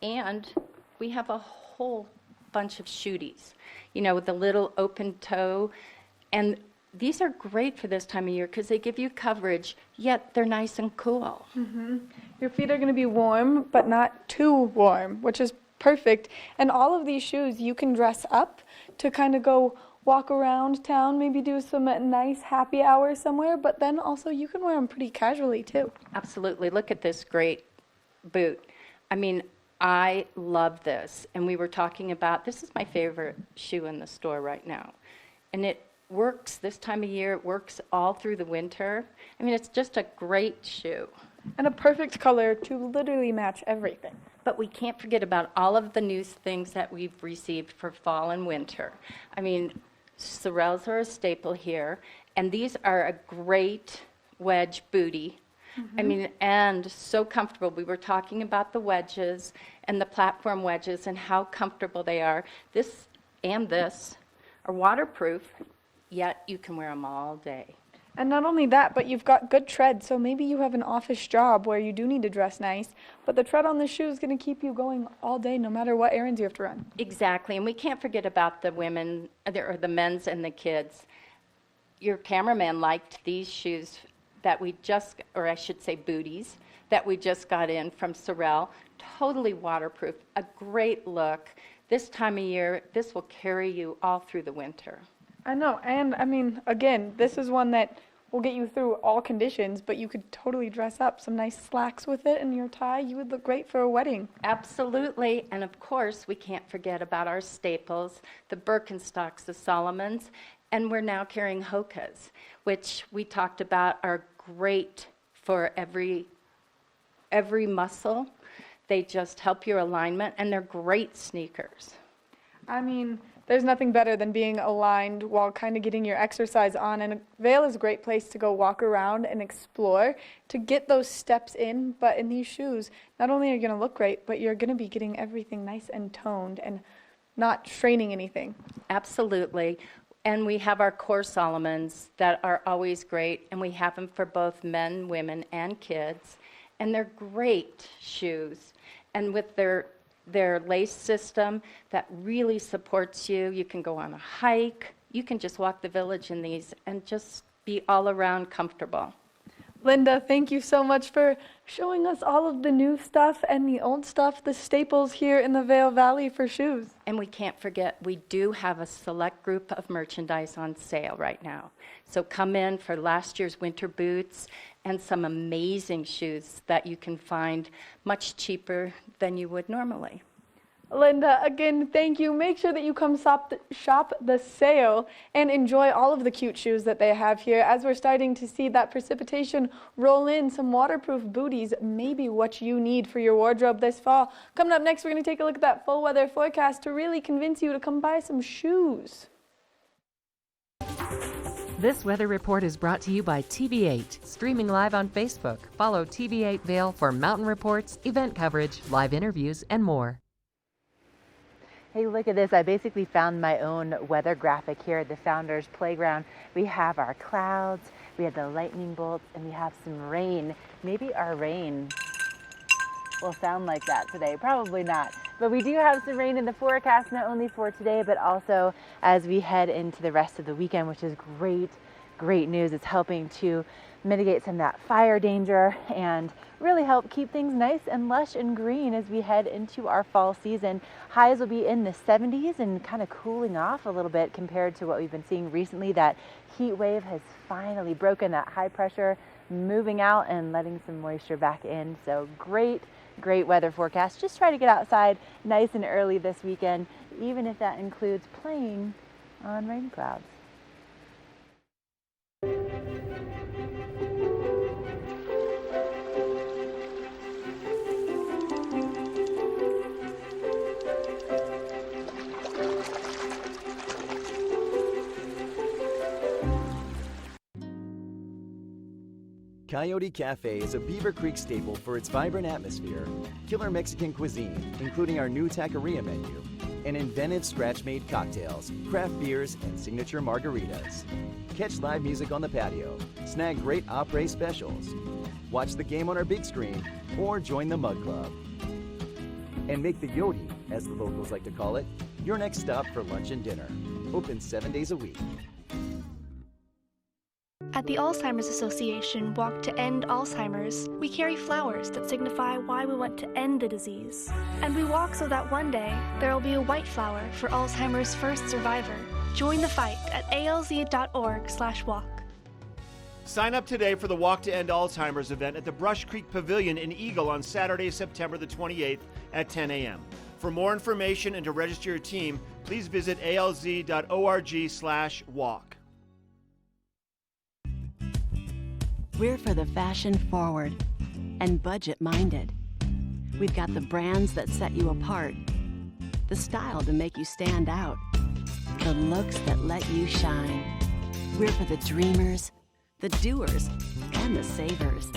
And we have a whole bunch of shooties, you know, with the little open toe. And these are great for this time of year because they give you coverage, yet they're nice and cool.
Mm-hmm. Your feet are going to be warm, but not too warm, which is perfect. And all of these shoes you can dress up to kind of go walk around town, maybe do some nice happy hour somewhere, but then also you can wear them pretty casually too.
Absolutely. Look at this great boot. I mean, I love this. And we were talking about, this is my favorite shoe in the store right now. And it works this time of year. It works all through the winter. I mean, it's just a great shoe.
And a perfect color to literally match everything.
But we can't forget about all of the new things that we've received for fall and winter. I mean, Sorels are a staple here. And these are a great wedge booty. I mean, and so comfortable. We were talking about the wedges and the platform wedges and how comfortable they are. This and this are waterproof, yet you can wear them all day.
And not only that, but you've got good tread, so maybe you have an office job where you do need to dress nice, but the tread on the shoe is going to keep you going all day no matter what errands you have to run.
Exactly, and we can't forget about the women, or the men's and the kids. Your cameraman liked these shoes that we just, or I should say booties, that we just got in from Sorel. Totally waterproof, a great look. This time of year, this will carry you all through the winter.
I know, and I mean, again, this is one that will get you through all conditions, but you could totally dress up some nice slacks with it and your tie. You would look great for a wedding.
Absolutely, and of course, we can't forget about our staples, the Birkenstocks, the Solomons, and we're now carrying Hokas, which we talked about are great for every muscle. They just help your alignment, and they're great sneakers.
I mean, there's nothing better than being aligned while kind of getting your exercise on, and Vail is a great place to go walk around and explore to get those steps in. But in these shoes, not only are you going to look great, but you're going to be getting everything nice and toned and not straining anything.
Absolutely. And we have our core Solomons that are always great, and we have them for both men, women, and kids. And they're great shoes. And with their lace system that really supports you. You can go on a hike. You can just walk the village in these and just be all around comfortable.
Linda, thank you so much for showing us all of the new stuff and the old stuff, the staples here in the Vail Valley for shoes.
And we can't forget, we do have a select group of merchandise on sale right now. So come in for last year's winter boots and some amazing shoes that you can find much cheaper than you would normally.
Linda, again, thank you. Make sure that you come shop the sale and enjoy all of the cute shoes that they have here. As we're starting to see that precipitation roll in, some waterproof booties may be what you need for your wardrobe this fall. Coming up next, we're going to take a look at that full weather forecast to really convince you to come buy some shoes.
This weather report is brought to you by TV8, streaming live on Facebook. Follow TV8 Vail for mountain reports, event coverage, live interviews, and more.
Hey, look at this. I basically found my own weather graphic here at the Founders Playground. We have our clouds, we have the lightning bolts, and we have some rain. Maybe our rain will sound like that today. Probably not. But we do have some rain in the forecast, not only for today, but also as we head into the rest of the weekend, which is great news. It's helping to mitigate some of that fire danger and really help keep things nice and lush and green as we head into our fall season. Highs will be in the 70s and kind of cooling off a little bit compared to what we've been seeing recently. That heat wave has finally broken that high pressure, moving out and letting some moisture back in. So great weather forecast. Just try to get outside nice and early this weekend, even if that includes playing on rain clouds.
Coyote Cafe is a Beaver Creek staple for its vibrant atmosphere, killer Mexican cuisine, including our new taqueria menu, and inventive scratch-made cocktails, craft beers, and signature margaritas. Catch live music on the patio, snag great après specials, watch the game on our big screen, or join the Mug Club. And make the Yodi, as the locals like to call it, your next stop for lunch and dinner. Open 7 days a week.
At the Alzheimer's Association Walk to End Alzheimer's, we carry flowers that signify why we want to end the disease. And we walk so that one day there will be a white flower for Alzheimer's first survivor. Join the fight at alz.org/walk.
Sign up today for the Walk to End Alzheimer's event at the Brush Creek Pavilion in Eagle on Saturday, September the 28th at 10 a.m. For more information and to register your team, please visit alz.org/walk.
We're for the fashion forward and budget minded. We've got the brands that set you apart, the style to make you stand out, the looks that let you shine. We're for the dreamers, the doers, and the savers.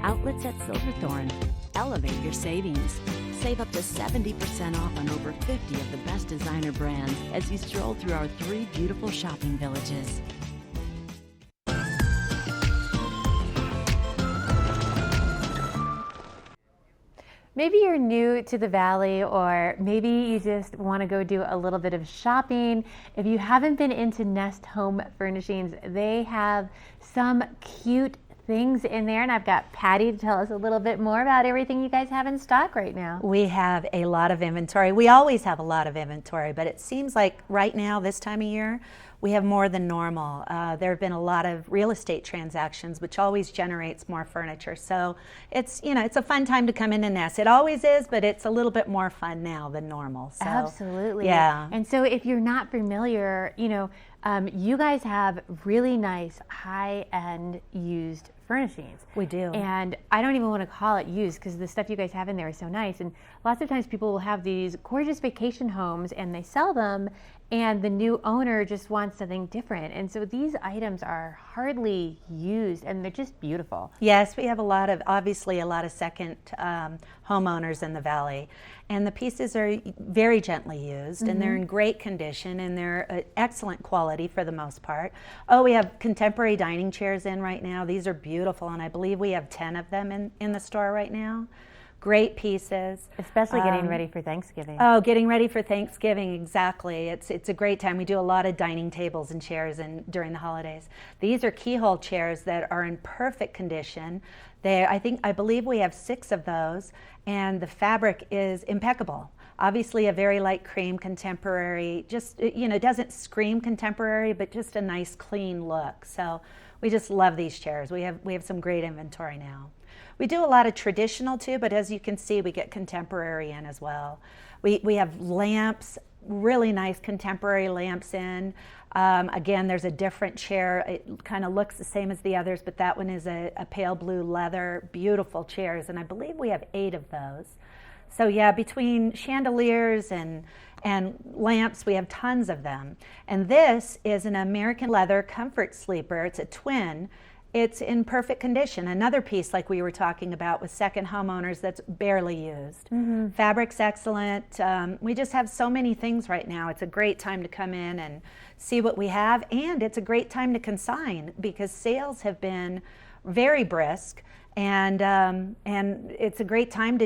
Outlets at Silverthorne. Elevate your savings. Save up to 70% off on over 50 of the best designer brands as you stroll through our 3 beautiful shopping villages.
Maybe you're new to the Valley, or maybe you just want to go do a little bit of shopping. If you haven't been into Nest Home Furnishings, they have some cute things in there, and I've got Patty to tell us a little bit more about everything you guys have in stock right now.
We have a lot of inventory. We always have a lot of inventory, but it seems like right now, this time of year, we have more than normal. There have been a lot of real estate transactions, which always generates more furniture. So it's, it's a fun time to come into Nest. It always is, but it's a little bit more fun now than normal. So,
absolutely.
Yeah.
And so if you're not familiar, you guys have really nice high-end used furnishings.
We do.
And I don't even want to call it used because the stuff you guys have in there is so nice. And lots of times people will have these gorgeous vacation homes and they sell them, and the new owner just wants something different. And so these items are hardly used and they're just beautiful.
Yes, we have obviously a lot of second homeowners in the Valley. And the pieces are very gently used, and they're in great condition, and they're excellent quality for the most part. Oh, we have contemporary dining chairs in right now. These are beautiful, and I believe we have 10 of them in the store right now.
great pieces.
Especially getting ready for Thanksgiving.
Oh, getting ready for Thanksgiving, exactly. It's a great time. We do a lot of dining tables and chairs during the holidays. These are keyhole chairs that are in perfect condition. I believe we have 6 of those, and the fabric is impeccable. Obviously a very light cream, contemporary, just, it doesn't scream contemporary, but just a nice clean look. So we just love these chairs. We have some great inventory now. We do a lot of traditional too, but as you can see, we get contemporary in as well. We have lamps, really nice contemporary lamps in. Again, there's a different chair. It kind of looks the same as the others, but that one is a pale blue leather, beautiful chairs, and I believe we have 8 of those. So yeah, between chandeliers and lamps, we have tons of them. And this is an American leather comfort sleeper. It's a twin. It's in perfect condition. Another piece like we were talking about with second homeowners that's barely used.
Mm-hmm.
Fabric's excellent. We just have so many things right now. It's a great time to come in and see what we have, and it's a great time to consign because sales have been very brisk. And it's a great time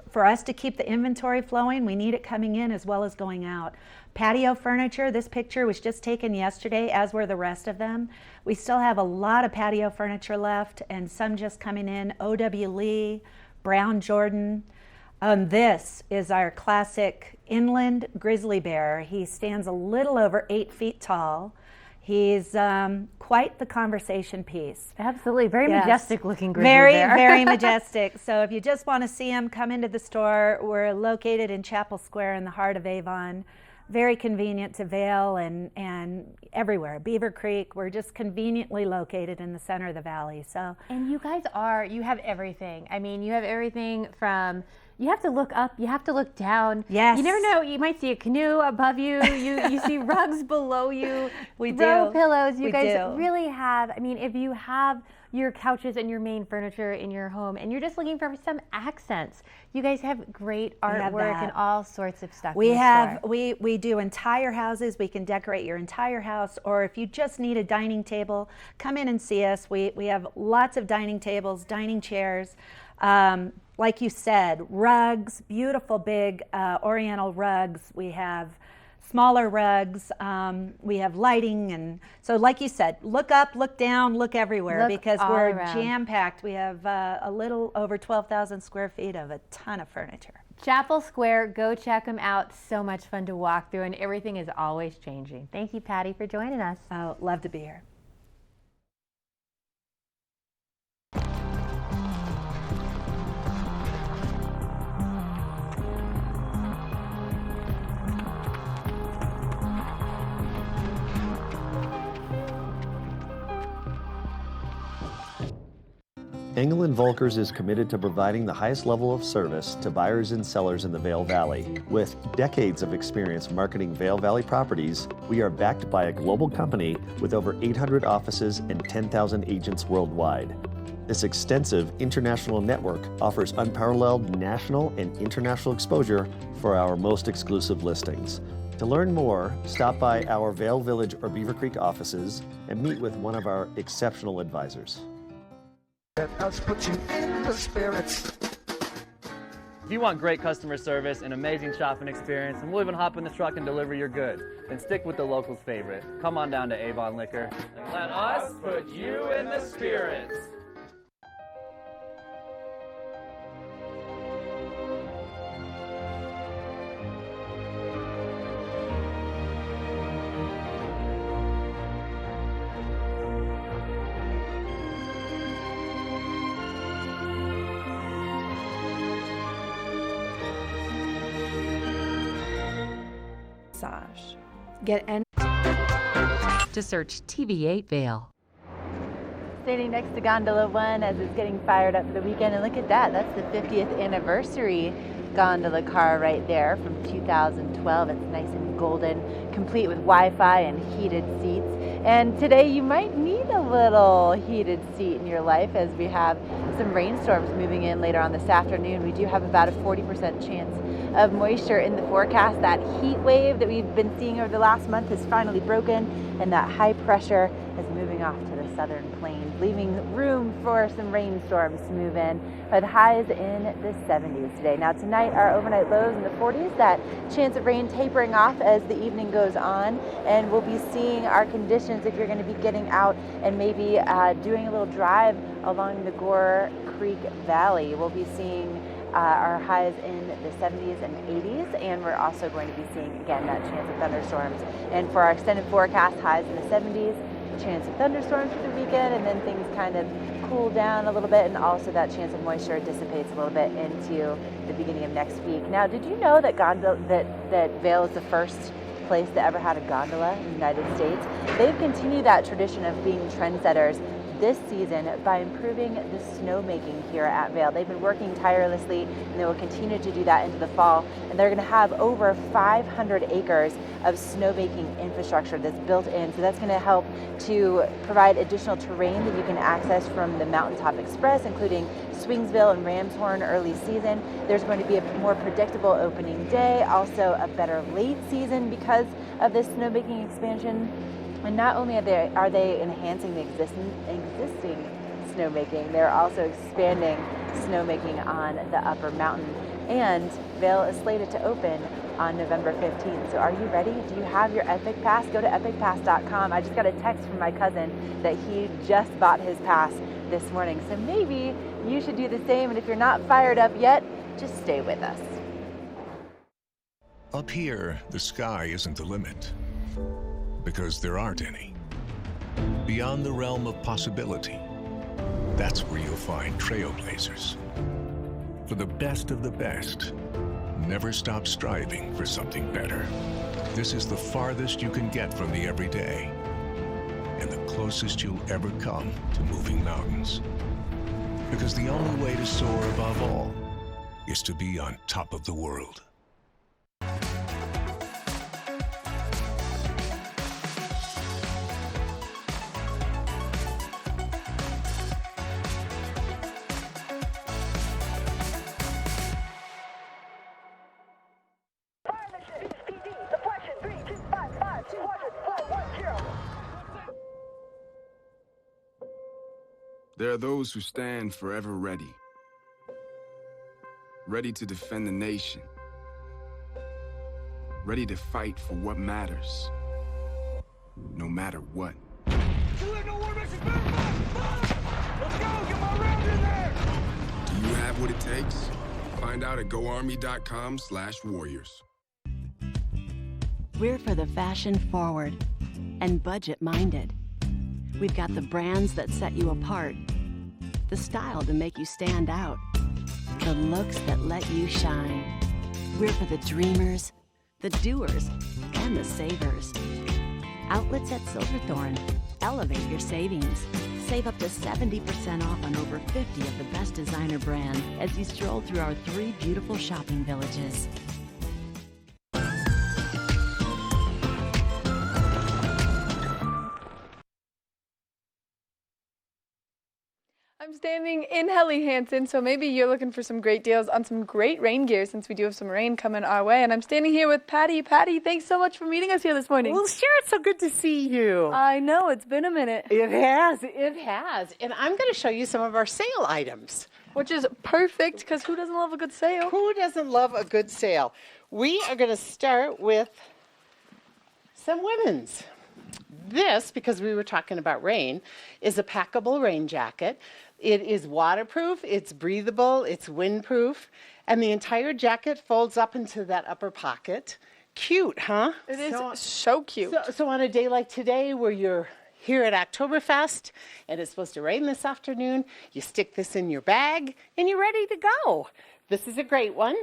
for us to keep the inventory flowing. We need it coming in as well as going out. Patio furniture, this picture was just taken yesterday, as were the rest of them. We still have a lot of patio furniture left, and some just coming in. O.W. Lee, Brown Jordan. This is our classic inland grizzly bear. He stands a little over 8 feet tall. He's quite the conversation piece.
Absolutely, very majestic looking grizzly
bear.
Very,
very majestic. So if you just want to see him, come into the store. We're located in Chapel Square in the heart of Avon. Very convenient to Vail and everywhere. Beaver Creek, we're just conveniently located in the center of the valley. So.
And you guys you have everything. I mean, you have everything from, you have to look up, you have to look down.
Yes.
You never know, you might see a canoe above you, you see rugs below you,
we
throw
do.
pillows. You
we
guys
do.
really have, I mean, if you have your couches and your main furniture in your home and you're just looking for some accents, you guys have great artwork and all sorts of stuff.
We do entire houses. We can decorate your entire house, or if you just need a dining table, come in and see us. We have lots of dining tables, dining chairs. Like you said, rugs, beautiful big oriental rugs. We have smaller rugs. We have lighting, and so like you said, look up, look down, look everywhere, because we're jam-packed. We have a little over 12,000 square feet of a ton of furniture.
Chapel Square, go check them out. So much fun to walk through, and everything is always changing. Thank you, Patty, for joining us.
Oh, love to be here.
Engel & Volkers is committed to providing the highest level of service to buyers and sellers in the Vail Valley. With decades of experience marketing Vail Valley properties, we are backed by a global company with over 800 offices and 10,000 agents worldwide. This extensive international network offers unparalleled national and international exposure for our most exclusive listings. To learn more, stop by our Vail Village or Beaver Creek offices and meet with one of our exceptional advisors.
Let us put you in the spirits.
If you want great customer service and amazing shopping experience, and we'll even hop in the truck and deliver your goods, then stick with the locals' favorite. Come on down to Avon Liquor. And let us put you in the spirits.
To search TV8 Vail.
Standing next to Gondola 1 as it's getting fired up for the weekend, and look at that, that's the 50th anniversary gondola car right there from 2012. It's nice and golden, complete with Wi-Fi and heated seats. And today you might need a little heated seat in your life as we have some rainstorms moving in later on this afternoon. We do have about a 40% chance of moisture in the forecast. That heat wave that we've been seeing over the last month has finally broken, and that high pressure is moving off to the southern plains, leaving room for some rainstorms to move in, with highs in the 70s today. Now tonight, our overnight lows in the 40s, that chance of rain tapering off as the evening goes on, and we'll be seeing our conditions if you're going to be getting out and maybe doing a little drive along the Gore Creek Valley. We'll be seeing our highs in the 70s and 80s, and we're also going to be seeing, again, that chance of thunderstorms. And for our extended forecast, highs in the 70s, chance of thunderstorms for the weekend, and then things kind of cool down a little bit, and also that chance of moisture dissipates a little bit into the beginning of next week. Now, did you know that that Vail is the first place that ever had a gondola in the United States? They've continued that tradition of being trendsetters this season by improving the snowmaking here at Vail. They've been working tirelessly, and they will continue to do that into the fall. And they're going to have over 500 acres of snowmaking infrastructure that's built in. So that's going to help to provide additional terrain that you can access from the Mountaintop Express, including Swingsville and Ramshorn early season. There's going to be a more predictable opening day, also a better late season because of this snowmaking expansion. And not only are they enhancing the existing snowmaking, they're also expanding snowmaking on the upper mountain. And Vail is slated to open on November 15th. So are you ready? Do you have your Epic Pass? Go to epicpass.com. I just got a text from my cousin that he just bought his pass this morning. So maybe you should do the same. And if you're not fired up yet, just stay with us.
Up here, the sky isn't the limit, because there aren't any. Beyond the realm of possibility, that's where you'll find trailblazers. For the best of the best, never stop striving for something better. This is the farthest you can get from the everyday, and the closest you'll ever come to moving mountains. Because the only way to soar above all is to be on top of the world.
There are those who stand forever ready, ready to defend the nation, ready to fight for what matters, no matter what.
Let's go! Get my round in there!
Do you have what it takes? Find out at goarmy.com/warriors.
We're for the fashion forward and budget minded. We've got the brands that set you apart, the style to make you stand out, the looks that let you shine. We're for the dreamers, the doers, and the savers. Outlets at Silverthorne. Elevate your savings. Save up to 70% off on over 50 of the best designer brands as you stroll through our 3 beautiful shopping villages.
I'm standing in Helly Hansen, so maybe you're looking for some great deals on some great rain gear since we do have some rain coming our way. And I'm standing here with Patty. Patty, thanks so much for meeting us here this morning.
Well, sure, it's so good to see you.
I know, it's been a minute.
It has. And I'm going to show you some of our sale items.
Which is perfect, because who doesn't love a good sale?
Who doesn't love a good sale? We are going to start with some women's. This, because we were talking about rain, is a packable rain jacket. It is waterproof, it's breathable, it's windproof, and the entire jacket folds up into that upper pocket. Cute, huh?
It is so cute.
So on a day like today where you're here at Oktoberfest and it's supposed to rain this afternoon, you stick this in your bag and you're ready to go. This is a great one.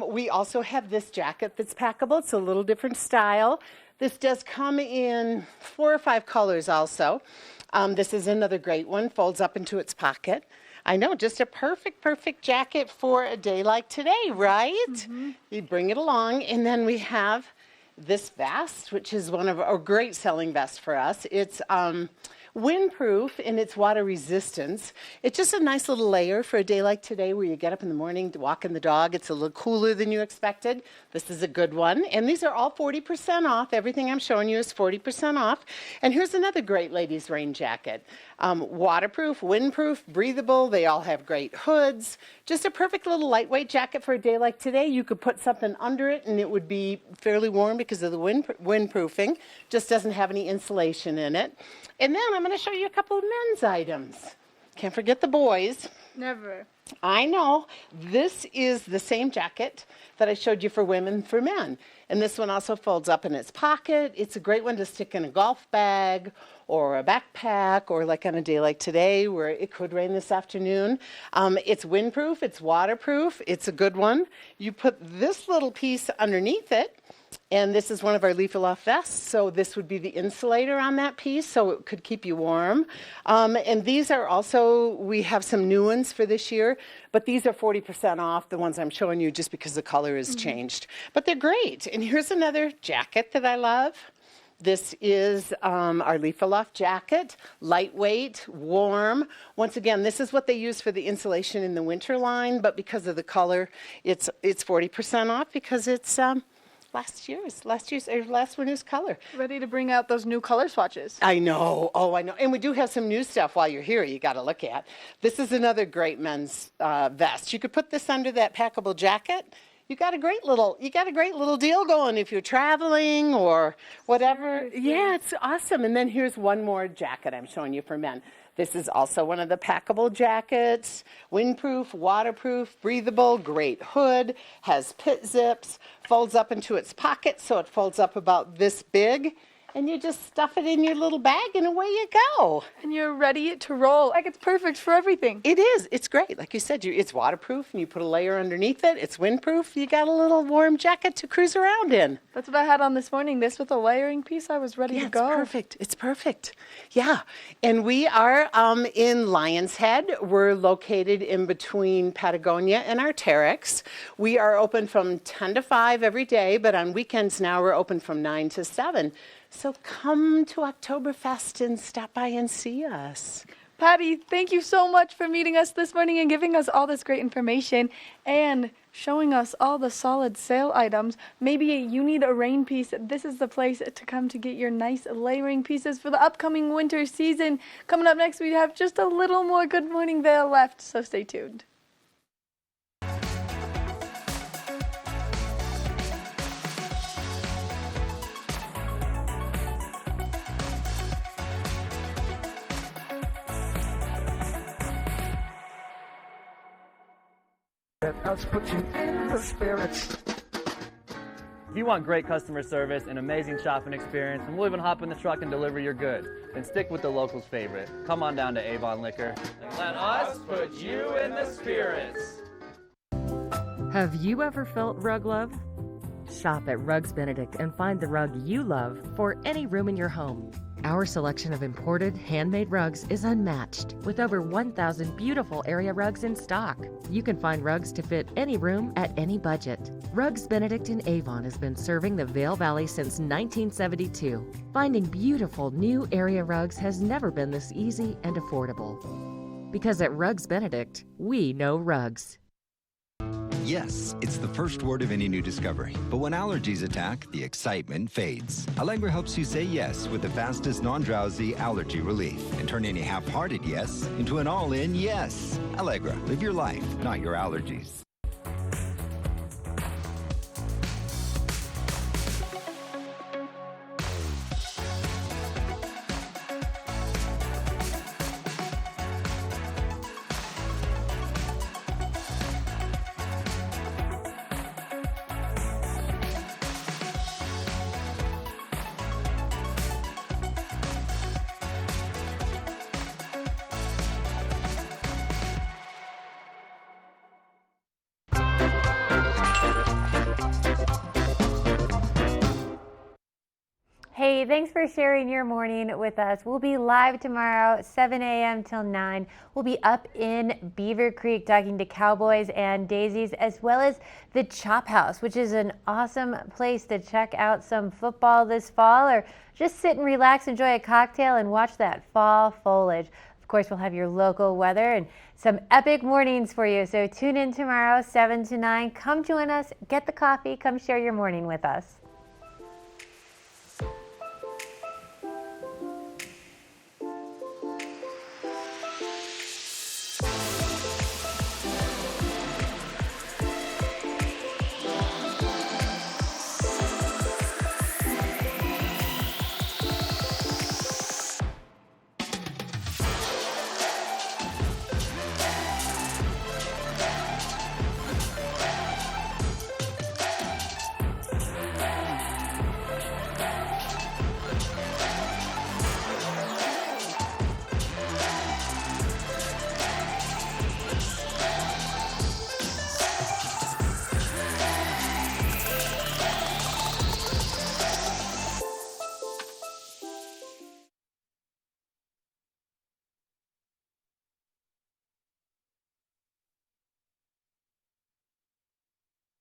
We also have this jacket that's packable. It's a little different style. This does come in 4 or 5 colors also. This is another great one, folds up into its pocket. I know, just a perfect jacket for a day like today, right? Mm-hmm. You bring it along, and then we have this vest, which is one of our great selling vests for us. It's windproof and it's water resistance. It's just a nice little layer for a day like today where you get up in the morning to walk the dog. It's a little cooler than you expected. This is a good one. And these are all 40% off. Everything I'm showing you is 40% off. And here's another great ladies' rain jacket. Waterproof, windproof, breathable. They all have great hoods. Just a perfect little lightweight jacket for a day like today. You could put something under it and it would be fairly warm because of the windproofing. Just doesn't have any insulation in it. And then I'm going to show you a couple of men's items. Can't forget the boys.
Never.
I know. This is the same jacket that I showed you for women, for men. And this one also folds up in its pocket. It's a great one to stick in a golf bag or a backpack, or like on a day like today where it could rain this afternoon. It's windproof, it's waterproof, it's a good one. You put this little piece underneath it, and this is one of our leaf aloft vests, so this would be the insulator on that piece, so it could keep you warm. And these are also, we have some new ones for this year, but these are 40% off, the ones I'm showing you, just because the color has changed. But they're great. And here's another jacket that I love. This is our leaf aloft jacket, lightweight, warm. Once again, this is what they use for the insulation in the winter line, but because of the color, it's 40% off because it's last winter's color.
Ready to bring out those new color swatches.
I know. Oh, I know. And we do have some new stuff while you're here you got to look at. This is another great men's vest. You could put this under that packable jacket. You got a great little deal going if you're traveling or whatever. Yeah, it's awesome. And then here's one more jacket I'm showing you for men. This is also one of the packable jackets. Windproof, waterproof, breathable, great hood, has pit zips, folds up into its pocket, so it folds up about this big. And you just stuff it in your little bag and away you go.
And you're ready to roll. Like, it's perfect for everything.
It is. It's great. Like you said, it's waterproof and you put a layer underneath it. It's windproof. You got a little warm jacket to cruise around in.
That's what I had on this morning. This with a layering piece, I was ready to go.
It's perfect. It's perfect. Yeah. And we are in Lion's Head. We're located in between Patagonia and Arc'teryx. We are open from 10 to 5 every day, but on weekends now we're open from 9 to 7. So come to Oktoberfest and stop by and see us.
Patty, thank you so much for meeting us this morning and giving us all this great information and showing us all the solid sale items. Maybe you need a rain piece. This is the place to come to get your nice layering pieces for the upcoming winter season. Coming up next, we have just a little more Good Morning Vail left, so stay tuned.
Let us put you in the spirits.
If you want great customer service and amazing shopping experience, and we'll even hop in the truck and deliver your goods, then stick with the locals' favorite. Come on down to Avon Liquor. And let us put you in the spirits.
Have you ever felt rug love? Shop at Rugs Benedict and find the rug you love for any room in your home. Our selection of imported, handmade rugs is unmatched, with over 1,000 beautiful area rugs in stock. You can find rugs to fit any room at any budget. Rugs Benedict in Avon has been serving the Vail Valley since 1972. Finding beautiful new area rugs has never been this easy and affordable. Because at Rugs Benedict, we know rugs.
Yes, it's the first word of any new discovery. But when allergies attack, the excitement fades. Allegra helps you say yes with the fastest non-drowsy allergy relief and turn any half-hearted yes into an all-in yes. Allegra, live your life, not your allergies.
Hey, thanks for sharing your morning with us. We'll be live tomorrow, 7 a.m. till 9. We'll be up in Beaver Creek talking to cowboys and daisies, as well as the Chop House, which is an awesome place to check out some football this fall, or just sit and relax, enjoy a cocktail, and watch that fall foliage. Of course, we'll have your local weather and some epic mornings for you. So tune in tomorrow, 7 to 9. Come join us, get the coffee, come share your morning with us.